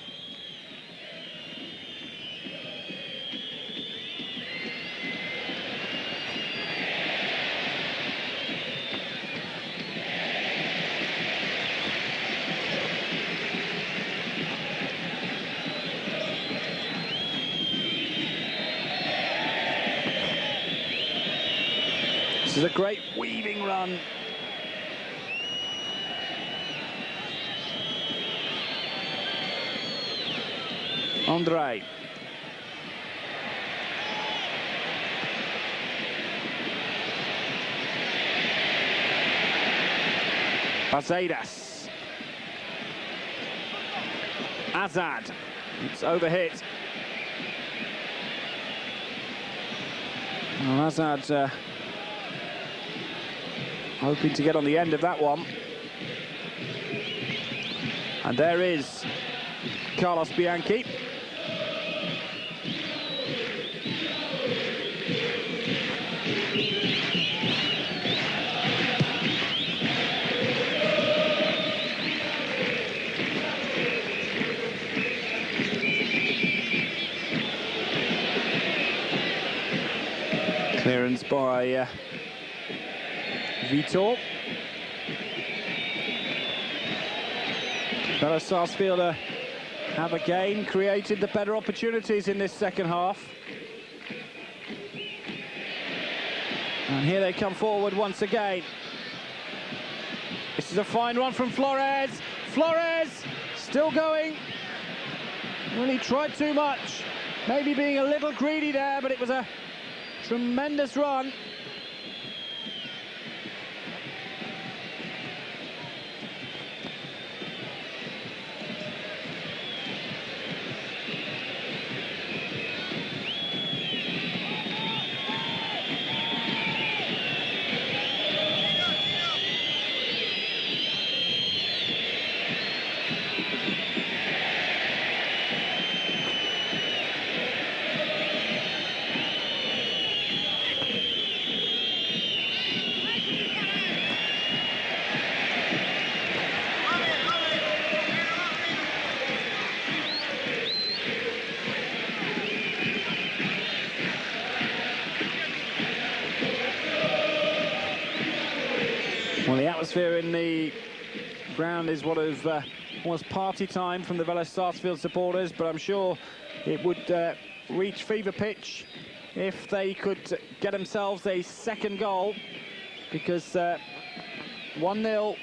This is a great weaving run. Andre. Bacedas. Azad. It's overhit. Well, Azad hoping to get on the end of that one. And there is Carlos Bianchi. Clearance by Vitor. Velez-Sarsfield have again created the better opportunities in this second half. And here they come forward once again. This is a fine run from Flores. Flores still going. Really tried too much. Maybe being a little greedy there, but it was a tremendous run. Well, the atmosphere in the ground is what was party time from the Velez-Sarsfield supporters, but I'm sure it would reach fever pitch if they could get themselves a second goal, because 1-0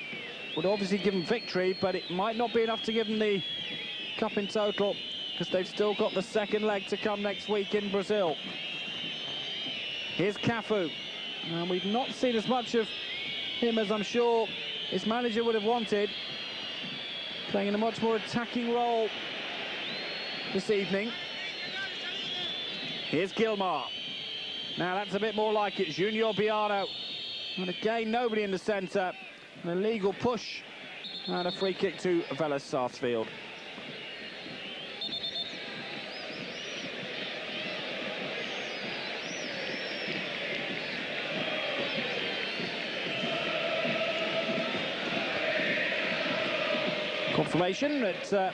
would obviously give them victory, but it might not be enough to give them the cup in total, because they've still got the second leg to come next week in Brazil. Here's Cafu. Now, we've not seen as much of him as I'm sure his manager would have wanted, playing in a much more attacking role this evening. Here's Gilmar. Now that's a bit more like it. Junior Biano. And again, nobody in the centre. An illegal push and a free kick to Velez-Sarsfield. Confirmation that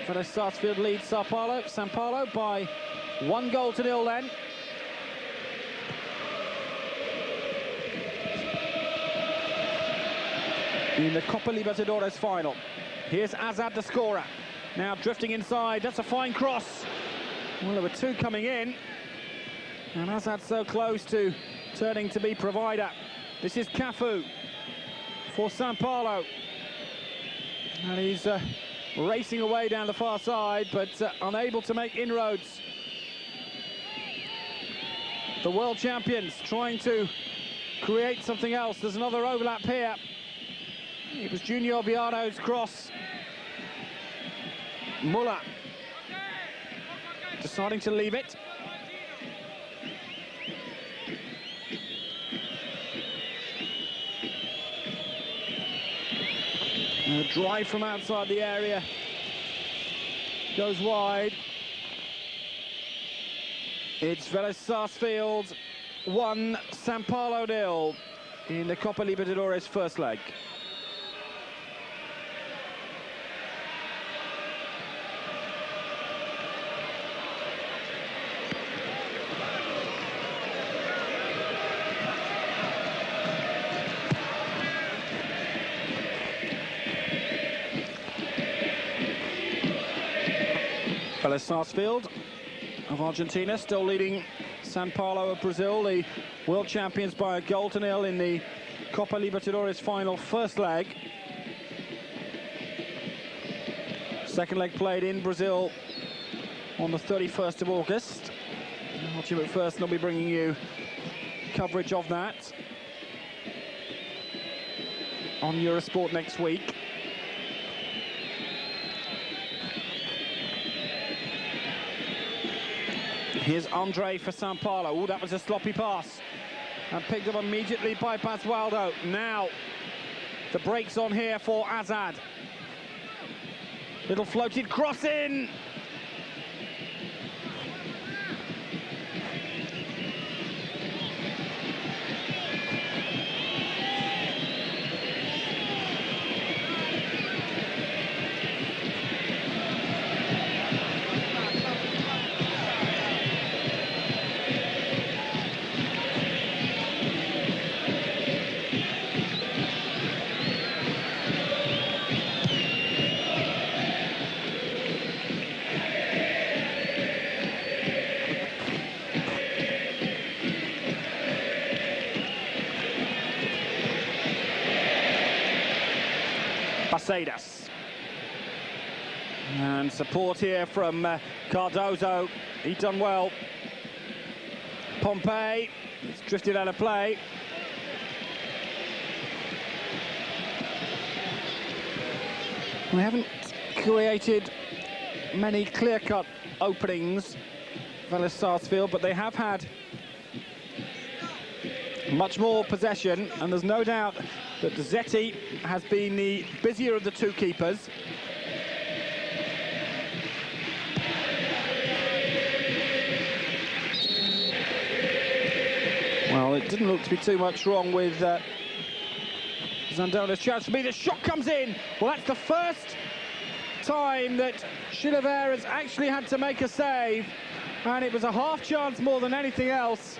Velez-Sarsfield leads San Paulo by 1-0 then. In the Copa Libertadores final. Here's Azad, the scorer. Now drifting inside, that's a fine cross. Well, there were two coming in. And Azad so close to turning to be provider. This is Cafu for San Paulo. And he's racing away down the far side, but unable to make inroads. The world champions trying to create something else. There's another overlap here. It was Junior Biano's cross. Muller deciding to leave it. A drive from outside the area. Goes wide. It's Velez-Sarsfield 1, San Paulo 0 in the Copa Libertadores first leg. Velez-Sarsfield of Argentina still leading San Paulo of Brazil, the world champions, by 1-0 in the Copa Libertadores final first leg. Second leg played in Brazil on the 31st of August. Watching it first, and I'll be bringing you coverage of that on Eurosport next week. Here's Andre for San Paulo. Oh, that was a sloppy pass. And picked up immediately by Basualdo. Now, the brakes on here for Azad. Little floated cross in. Bacedas. And support here from Cardozo. He's done well. Pompey, it's drifted out of play. We haven't created many clear-cut openings, Velez-Sarsfield, but they have had much more possession, and there's no doubt that Zetti has been the busier of the two keepers. Well, it didn't look to be too much wrong with Zandona's chance for me. The shot comes in. Well, that's the first time that Chilavert has actually had to make a save, and it was a half chance more than anything else.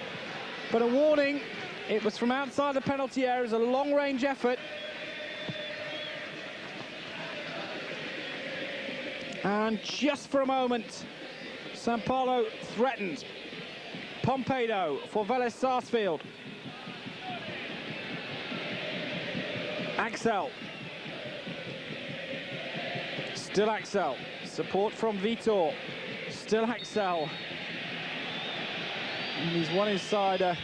But a warning. It was from outside the penalty area. It was a long-range effort. And just for a moment, San Paulo threatened. Pompeo for Velez-Sarsfield. Axel Still Axel. Support from Vitor. Still Axel. And he's one inside.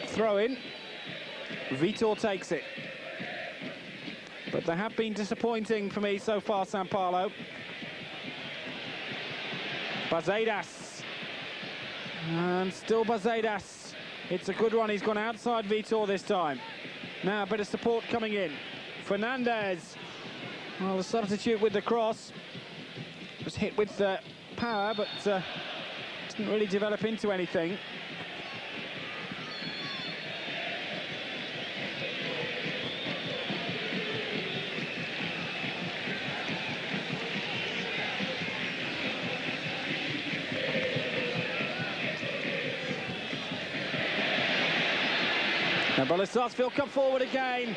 Throw in. Vitor takes it. But they have been disappointing for me so far, San Paulo. Bazedas. And still Bazedas. It's a good one. He's gone outside Vitor this time. Now a bit of support coming in. Fernandez. Well, the substitute with the cross was hit with power, but didn't really develop into anything. And Velez-San come forward again.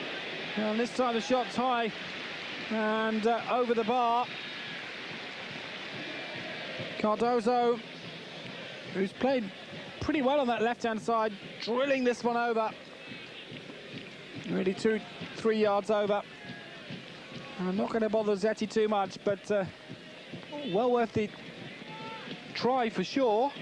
And this time the shot's high and over the bar. Cardozo, who's played pretty well on that left-hand side, drilling this one over. Really 2-3 yards over. I'm not going to bother Zeti too much, but well worth the try for sure.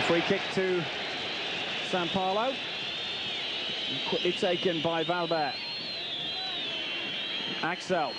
Free kick to San Paulo. Quickly taken by Valbert. Axel.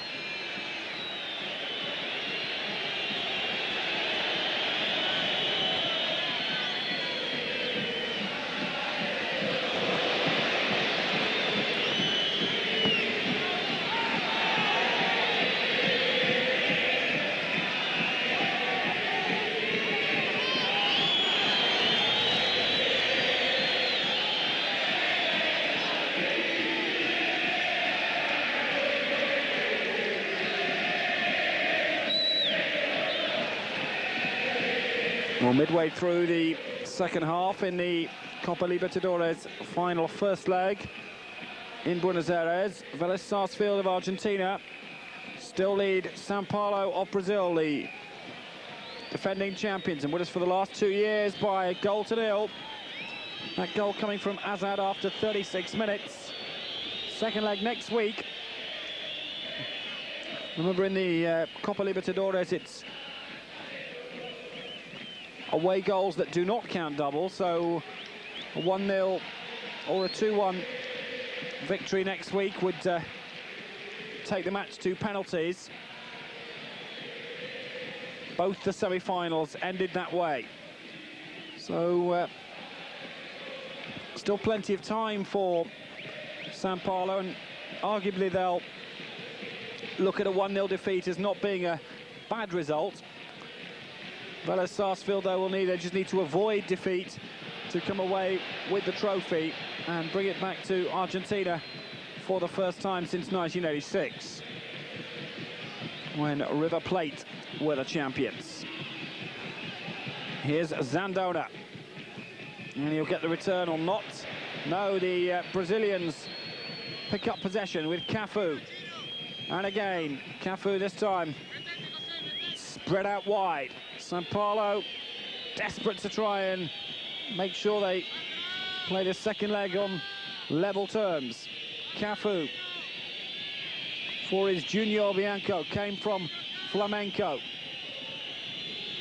Well, midway through the second half in the Copa Libertadores final first leg in Buenos Aires, Velez-San of Argentina still lead San Paulo of Brazil, the defending champions, and with us for the last 2 years by 1-0. That goal coming from Azad after 36 minutes. Second leg next week. Remember, in the Copa Libertadores, it's away goals that do not count double, so a 1-0 or a 2-1 victory next week would take the match to penalties. Both the semi-finals ended that way. So still plenty of time for San Paulo, and arguably they'll look at a 1-0 defeat as not being a bad result. Velez-San, though, they just need to avoid defeat to come away with the trophy and bring it back to Argentina for the first time since 1986, when River Plate were the champions. Here's Zandona, and he'll get the return or not. No, the Brazilians pick up possession with Cafu, and again Cafu this time spread out wide. San Paulo desperate to try and make sure they play the second leg on level terms. Cafu for his Junior Bianco, came from Flamenco.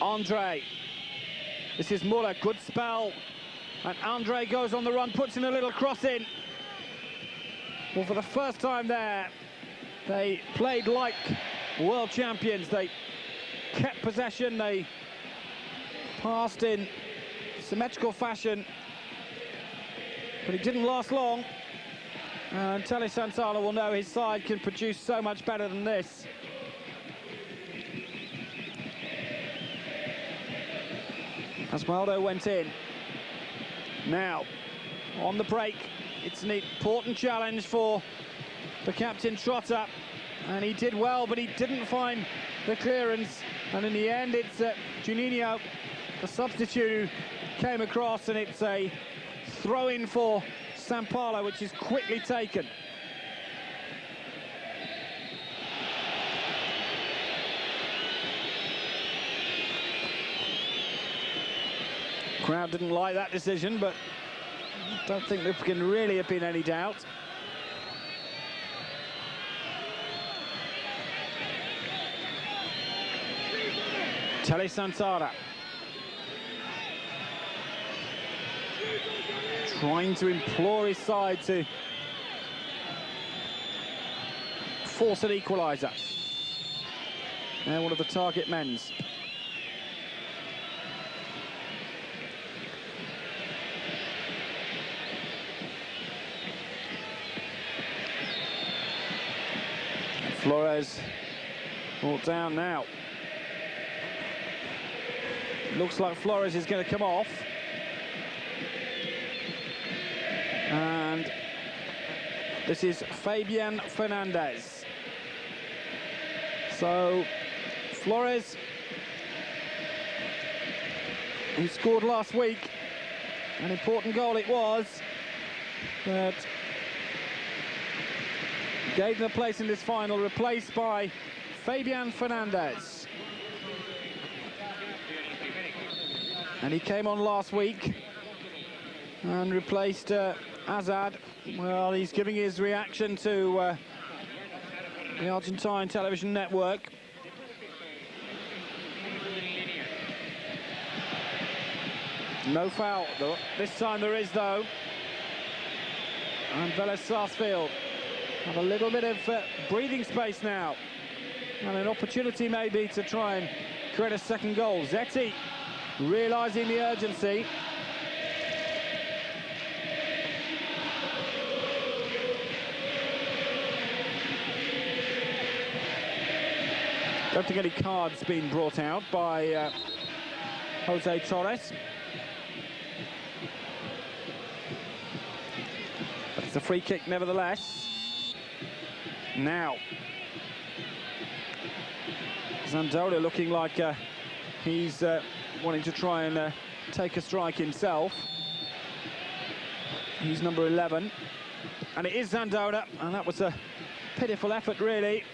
Andre, this is Muller, good spell, and Andre goes on the run, puts in a little cross in. Well, for the first time there, they played like world champions. They kept possession, they passed in symmetrical fashion, but it didn't last long. And Tele Santana will know his side can produce so much better than this. Pasqualdo went in. Now, on the break, it's an important challenge for the captain Trotter, and he did well, but he didn't find the clearance, and in the end it's Juninho, the substitute, who came across, and it's a throw-in for San Paulo, which is quickly taken. Crowd didn't like that decision, but I don't think there can really have been any doubt. Telly Santana trying to implore his side to force an equaliser. They're one of the target men's. Flores brought down now. Looks like Flores is going to come off. And this is Fabian Fernandez. So Flores, who scored last week, an important goal it was, that gave them a place in this final, replaced by Fabian Fernandez. And he came on last week and replaced Azad. Well, he's giving his reaction to the Argentine television network. No foul, though. This time there is, though. And Velez-Sarsfield have a little bit of breathing space now, and an opportunity maybe to try and create a second goal. Zetti realising the urgency. Don't think any cards been brought out by Jose Torres. But it's a free kick nevertheless. Now, Zandola looking like he's wanting to try and take a strike himself. He's number 11, and it is Zandola, and that was a pitiful effort, really.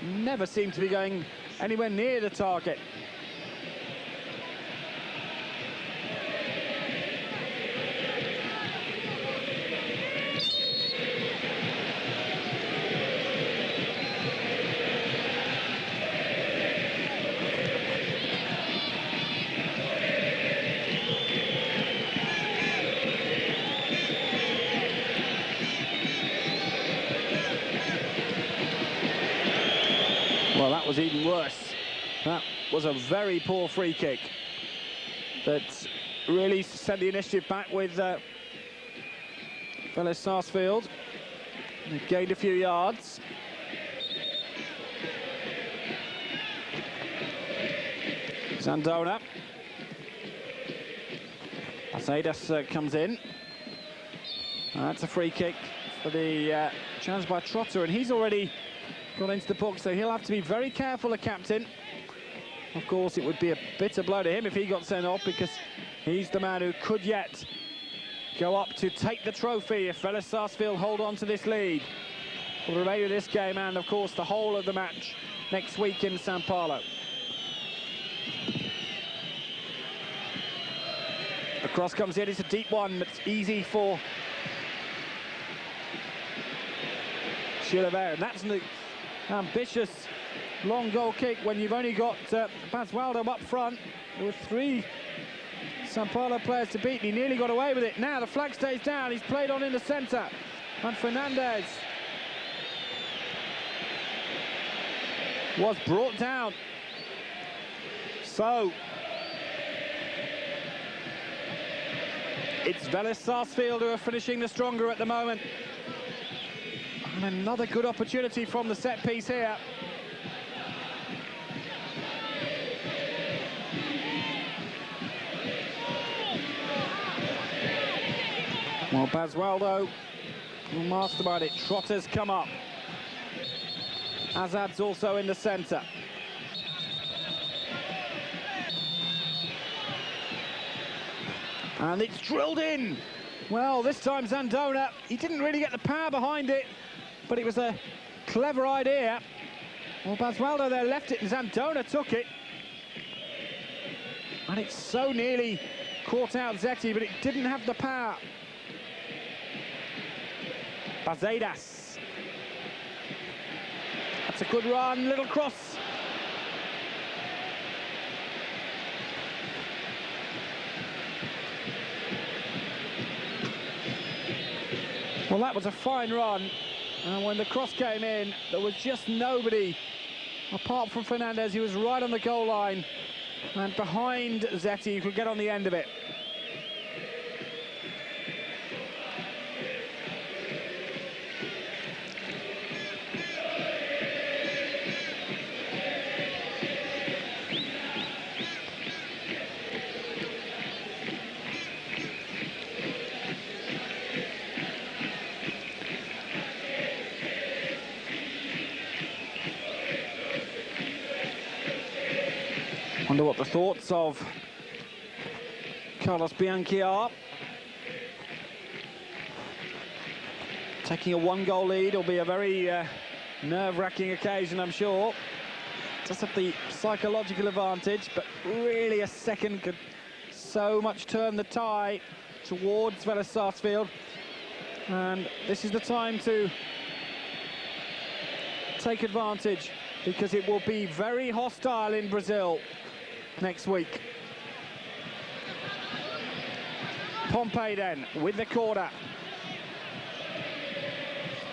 Never seemed to be going anywhere near the target. Well, that was even worse. That was a very poor free kick that really sent the initiative back with Velez-Sarsfield. They gained a few yards. Zandona. Acedas comes in. That's a free kick for the challenge by Trotter, and he's already got into the box, so he'll have to be very careful, the captain. Of course, it would be a bitter blow to him if he got sent off, because he's the man who could yet go up to take the trophy if Velez-Sarsfield hold on to this lead for the remainder of this game, and of course the whole of the match next week in San Paulo. The cross comes in, it's a deep one, that's easy for Chilavert, and that's an ambitious long goal kick when you've only got Pasqualdo up front. There were 3 San Paulo players to beat, and he nearly got away with it. Now the flag stays down, he's played on in the centre, and Fernandez was brought down. So it's Velez-Sarsfield who are finishing the stronger at the moment. And another good opportunity from the set piece here. Well, Basualdo will mastermind it. Trotter's come up. Azad's also in the centre. And it's drilled in. Well, this time Zandona, he didn't really get the power behind it, but it was a clever idea. Well, Basualdo there left it, and Zandona took it. And it so nearly caught out Zeti, but it didn't have the power. Bazedas. That's a good run, little cross. Well, that was a fine run, and when the cross came in, there was just nobody apart from Fernandez. He was right on the goal line, and behind Zeti, you could get on the end of it. Wonder what the thoughts of Carlos Bianchi are. Taking a one-goal lead will be a very nerve-wracking occasion, I'm sure. Does have the psychological advantage, but really a second could so much turn the tide towards Velez-Sarsfield. And this is the time to take advantage, because it will be very hostile in Brazil next week. Pompey then with the corner.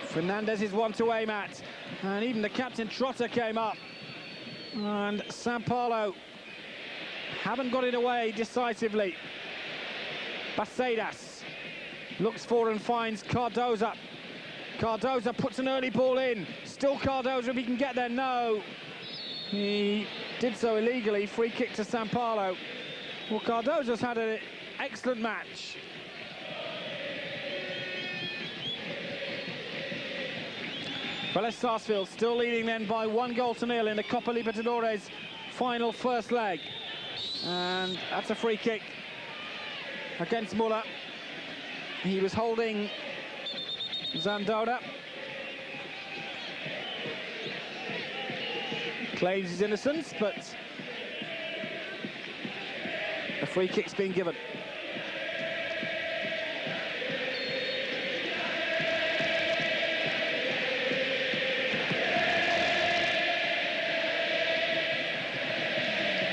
Fernandez is one to aim at, and even the captain Trotter came up, and Sampaio haven't got it away decisively. Bacedas looks forward and finds Cardoza. Cardoza puts an early ball in. Still Cardoza, if he can get there. No, he did so illegally. Free kick to Sampaio. Well, Cardoza's had an excellent match. Velez-Sarsfield still leading then by 1-0 in the Copa Libertadores final first leg. And that's a free kick against Muller. He was holding Zandona. Claims his innocence, but the free kick's been given.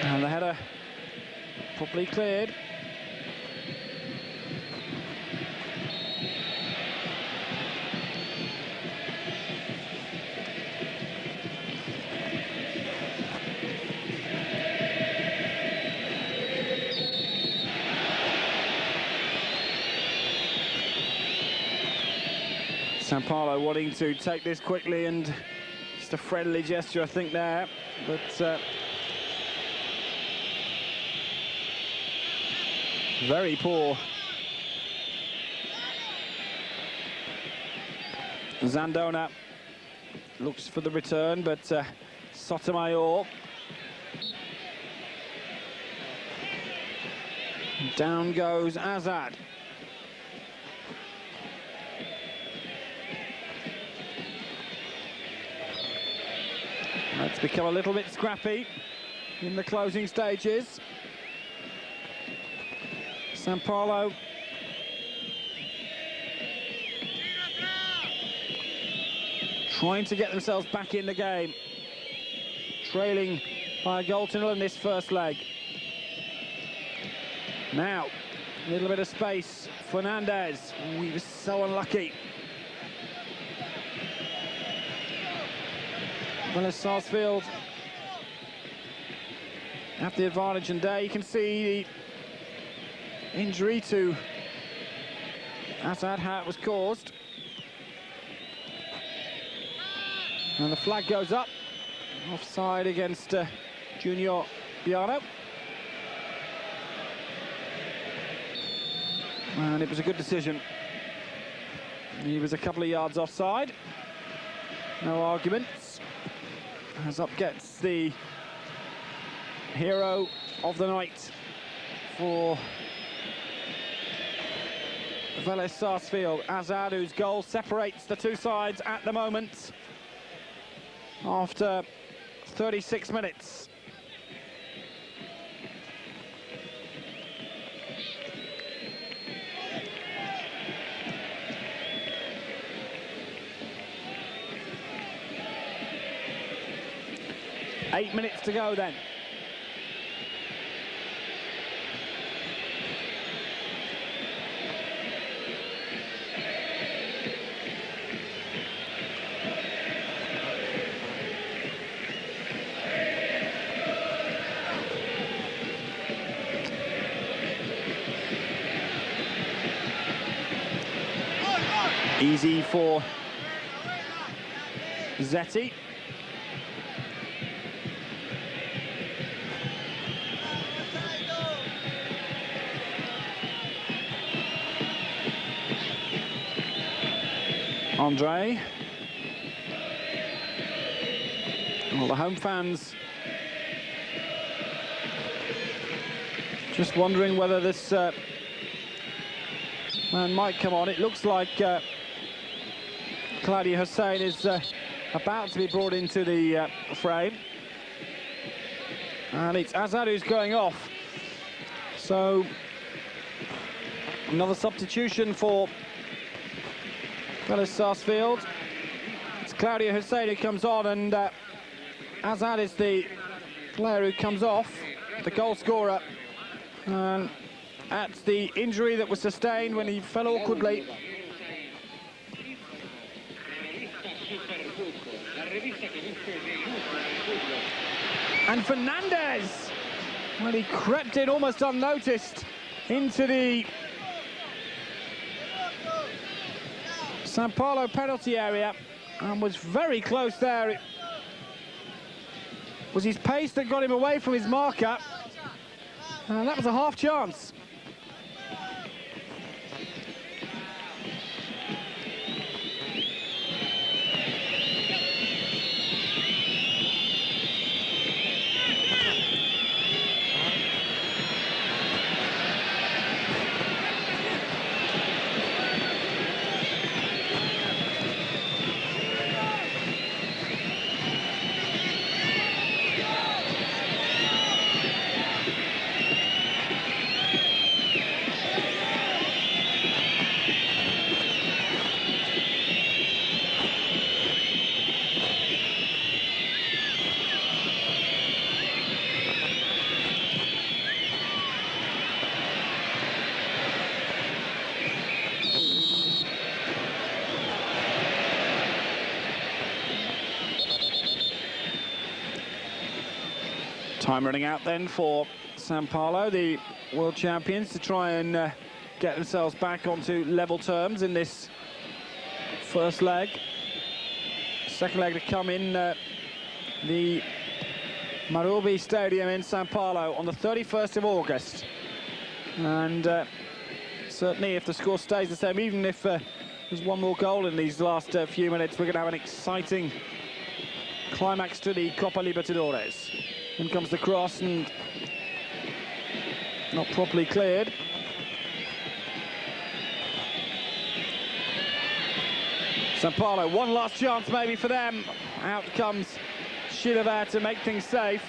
And the header properly cleared. Sampaio wanting to take this quickly, and just a friendly gesture, I think, there, but very poor. Zandona looks for the return, but Sotomayor down goes Azad. It's become a little bit scrappy in the closing stages. Sampaio trying to get themselves back in the game, trailing by a goal to nil in this first leg. Now, a little bit of space. Fernandez, he was so unlucky. Velez-Sarsfield have the advantage, and there you can see the injury to Azad, how it was caused. And the flag goes up, offside against Junior Biano. And it was a good decision He was a couple of yards offside. No arguments. As up gets the hero of the night for Velez-Sarsfield, Azad, whose goal separates the two sides at the moment after 36 minutes. Eight minutes to go then. Easy for Zetti. Andre. Well, the home fans just wondering whether this man might come on. It looks like Claudio Hussein is about to be brought into the frame. And it's Azad who's going off. So, another substitution for Velez-Sarsfield. It's Claudio Hussein who comes on, and Azad is the player who comes off, the goal scorer. And at the injury that was sustained when he fell awkwardly. And Fernandez, well, he crept in almost unnoticed into the San Paulo penalty area and was very close there. It was his pace that got him away from his marker, and that was a half chance. Time running out then for San Paulo, the world champions, to try and get themselves back onto level terms in this first leg. Second leg to come in the Marubi Stadium in San Paulo on the 31st of August. And certainly if the score stays the same, even if there's one more goal in these last few minutes, we're going to have an exciting climax to the Copa Libertadores. In comes the cross, and not properly cleared. San Paulo, one last chance maybe for them. Out comes Chilavert to make things safe.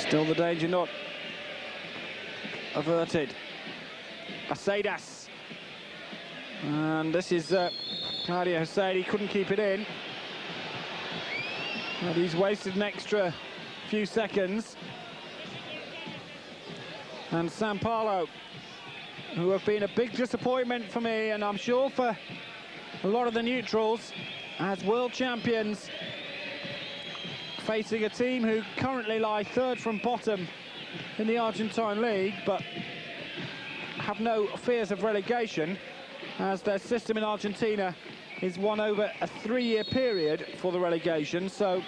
Still the danger not averted. Acedas. And this is Claudio Hussein. He couldn't keep it in. And he's wasted an extra few seconds. And San Paulo, who have been a big disappointment for me, and I'm sure for a lot of the neutrals, as world champions, facing a team who currently lie third from bottom in the Argentine league, but have no fears of relegation, as their system in Argentina is won over a 3-year period for the relegation, so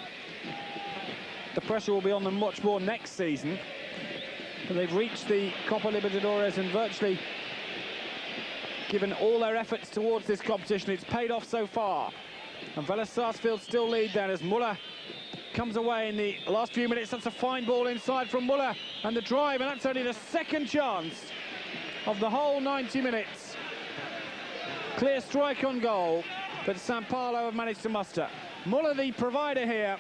the pressure will be on them much more next season. But they've reached the Copa Libertadores and virtually given all their efforts towards this competition. It's paid off so far. And Velez-San still lead then as Muller comes away in the last few minutes. That's a fine ball inside from Muller, and the drive, and that's only the second chance of the whole 90 minutes. Clear strike on goal, but San Pablo have managed to muster. Muller the provider here,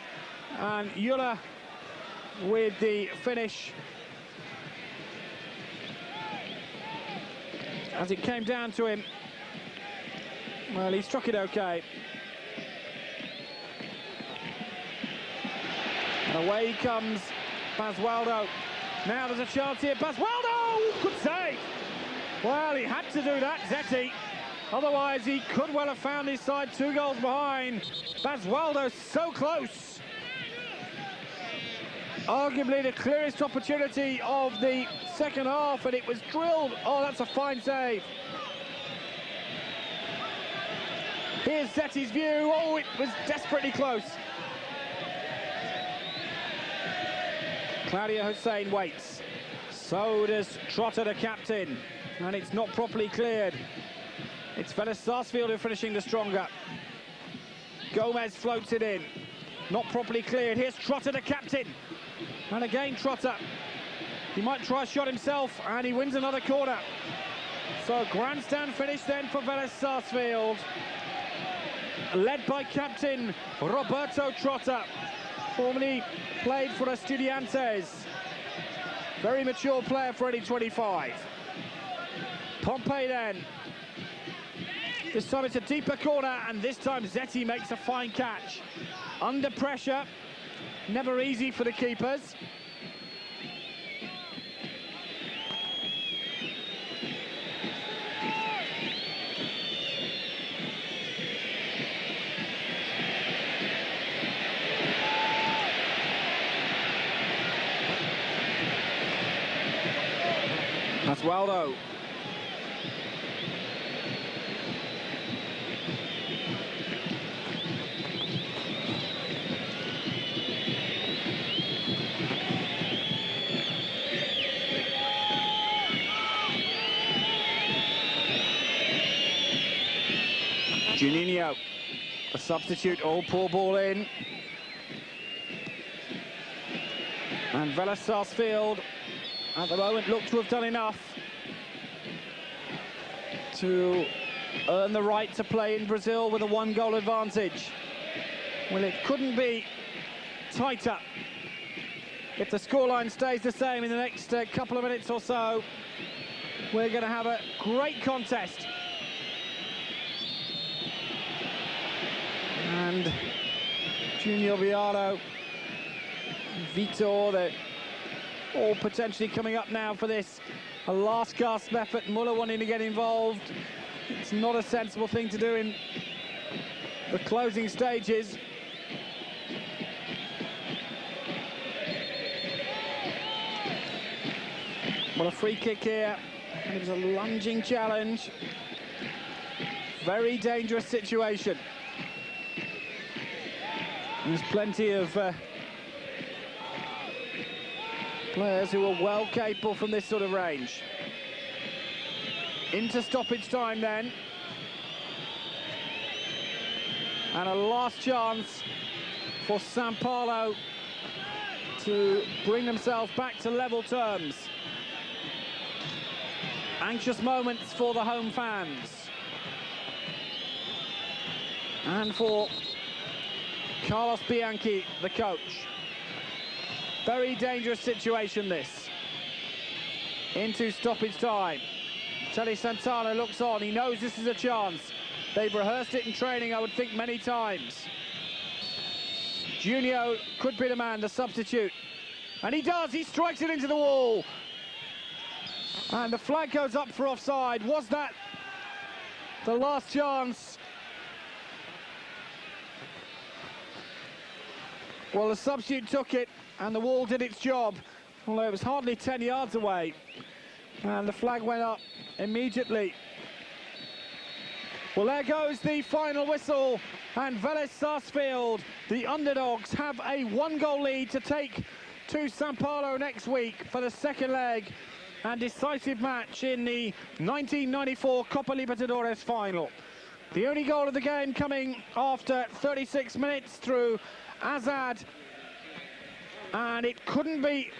and Yulla with the finish. As it came down to him, well, he struck it okay. And away comes Basualdo. Now there's a chance here. Basualdo! Good save! Well, he had to do that, Zetti. Otherwise, he could well have found his side 2 goals behind. Basualdo so close. Arguably the clearest opportunity of the second half, and it was drilled. Oh, that's a fine save. Here's Zetti's view. Oh, it was desperately close. Claudio Hussein waits. So does Trotter, the captain. And it's not properly cleared. It's Velez-San who are finishing the stronger. Gomez floats it in. Not properly cleared. Here's Trotter, the captain. And again, Trotter. He might try a shot himself, and he wins another corner. So grandstand finish then for Velez-San, led by captain Roberto Trotter, formerly played for Estudiantes. Very mature player for only 25. Pompey then. This time it's a deeper corner, and this time Zetti makes a fine catch. Under pressure, never easy for the keepers. Basualdo. Juninho, a substitute. Oh, poor ball in. And Velez-San at the moment look to have done enough to earn the right to play in Brazil with a 1-goal advantage. Well, it couldn't be tighter. If the scoreline stays the same in the next couple of minutes or so, we're going to have a great contest. And Junior Viallo, Vitor, they're all potentially coming up now for this. A last gasp effort, Muller wanting to get involved. It's not a sensible thing to do in the closing stages. Well, a free kick here, and it was a lunging challenge. Very dangerous situation. There's plenty of players who are well capable from this sort of range. Into stoppage time then. And a last chance for San Pablo to bring themselves back to level terms. Anxious moments for the home fans. And for Carlos Bianchi, the coach. Very dangerous situation, this. Into stoppage time. Telly Santana looks on. He knows this is a chance. They've rehearsed it in training, I would think, many times. Junio could be the man, the substitute. And he does. He strikes it into the wall. And the flag goes up for offside. Was that the last chance? Well, the substitute took it, and the wall did its job. although it was hardly 10 yards away. And the flag went up immediately. Well, there goes the final whistle, and Velez-Sarsfield, the underdogs, have a 1-goal lead to take to San Paulo next week for the second leg and decisive match in the 1994 Copa Libertadores final. The only goal of the game coming after 36 minutes through Azad, and it couldn't be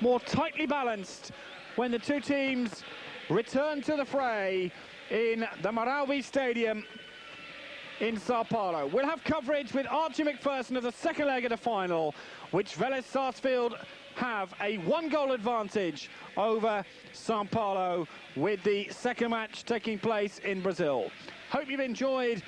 more tightly balanced when the two teams return to the fray in the Maraubi Stadium in Sao Paulo. We'll have coverage with Archie McPherson of the second leg of the final, which Velez-Sarsfield have a 1-goal advantage over Sao Paulo, with the second match taking place in Brazil. Hope you've enjoyed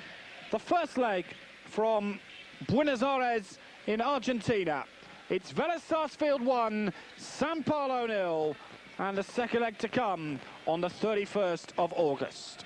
the first leg from Buenos Aires in Argentina. It's Velez-Sarsfield 1, Sao Paulo 0, and the second leg to come on the 31st of August.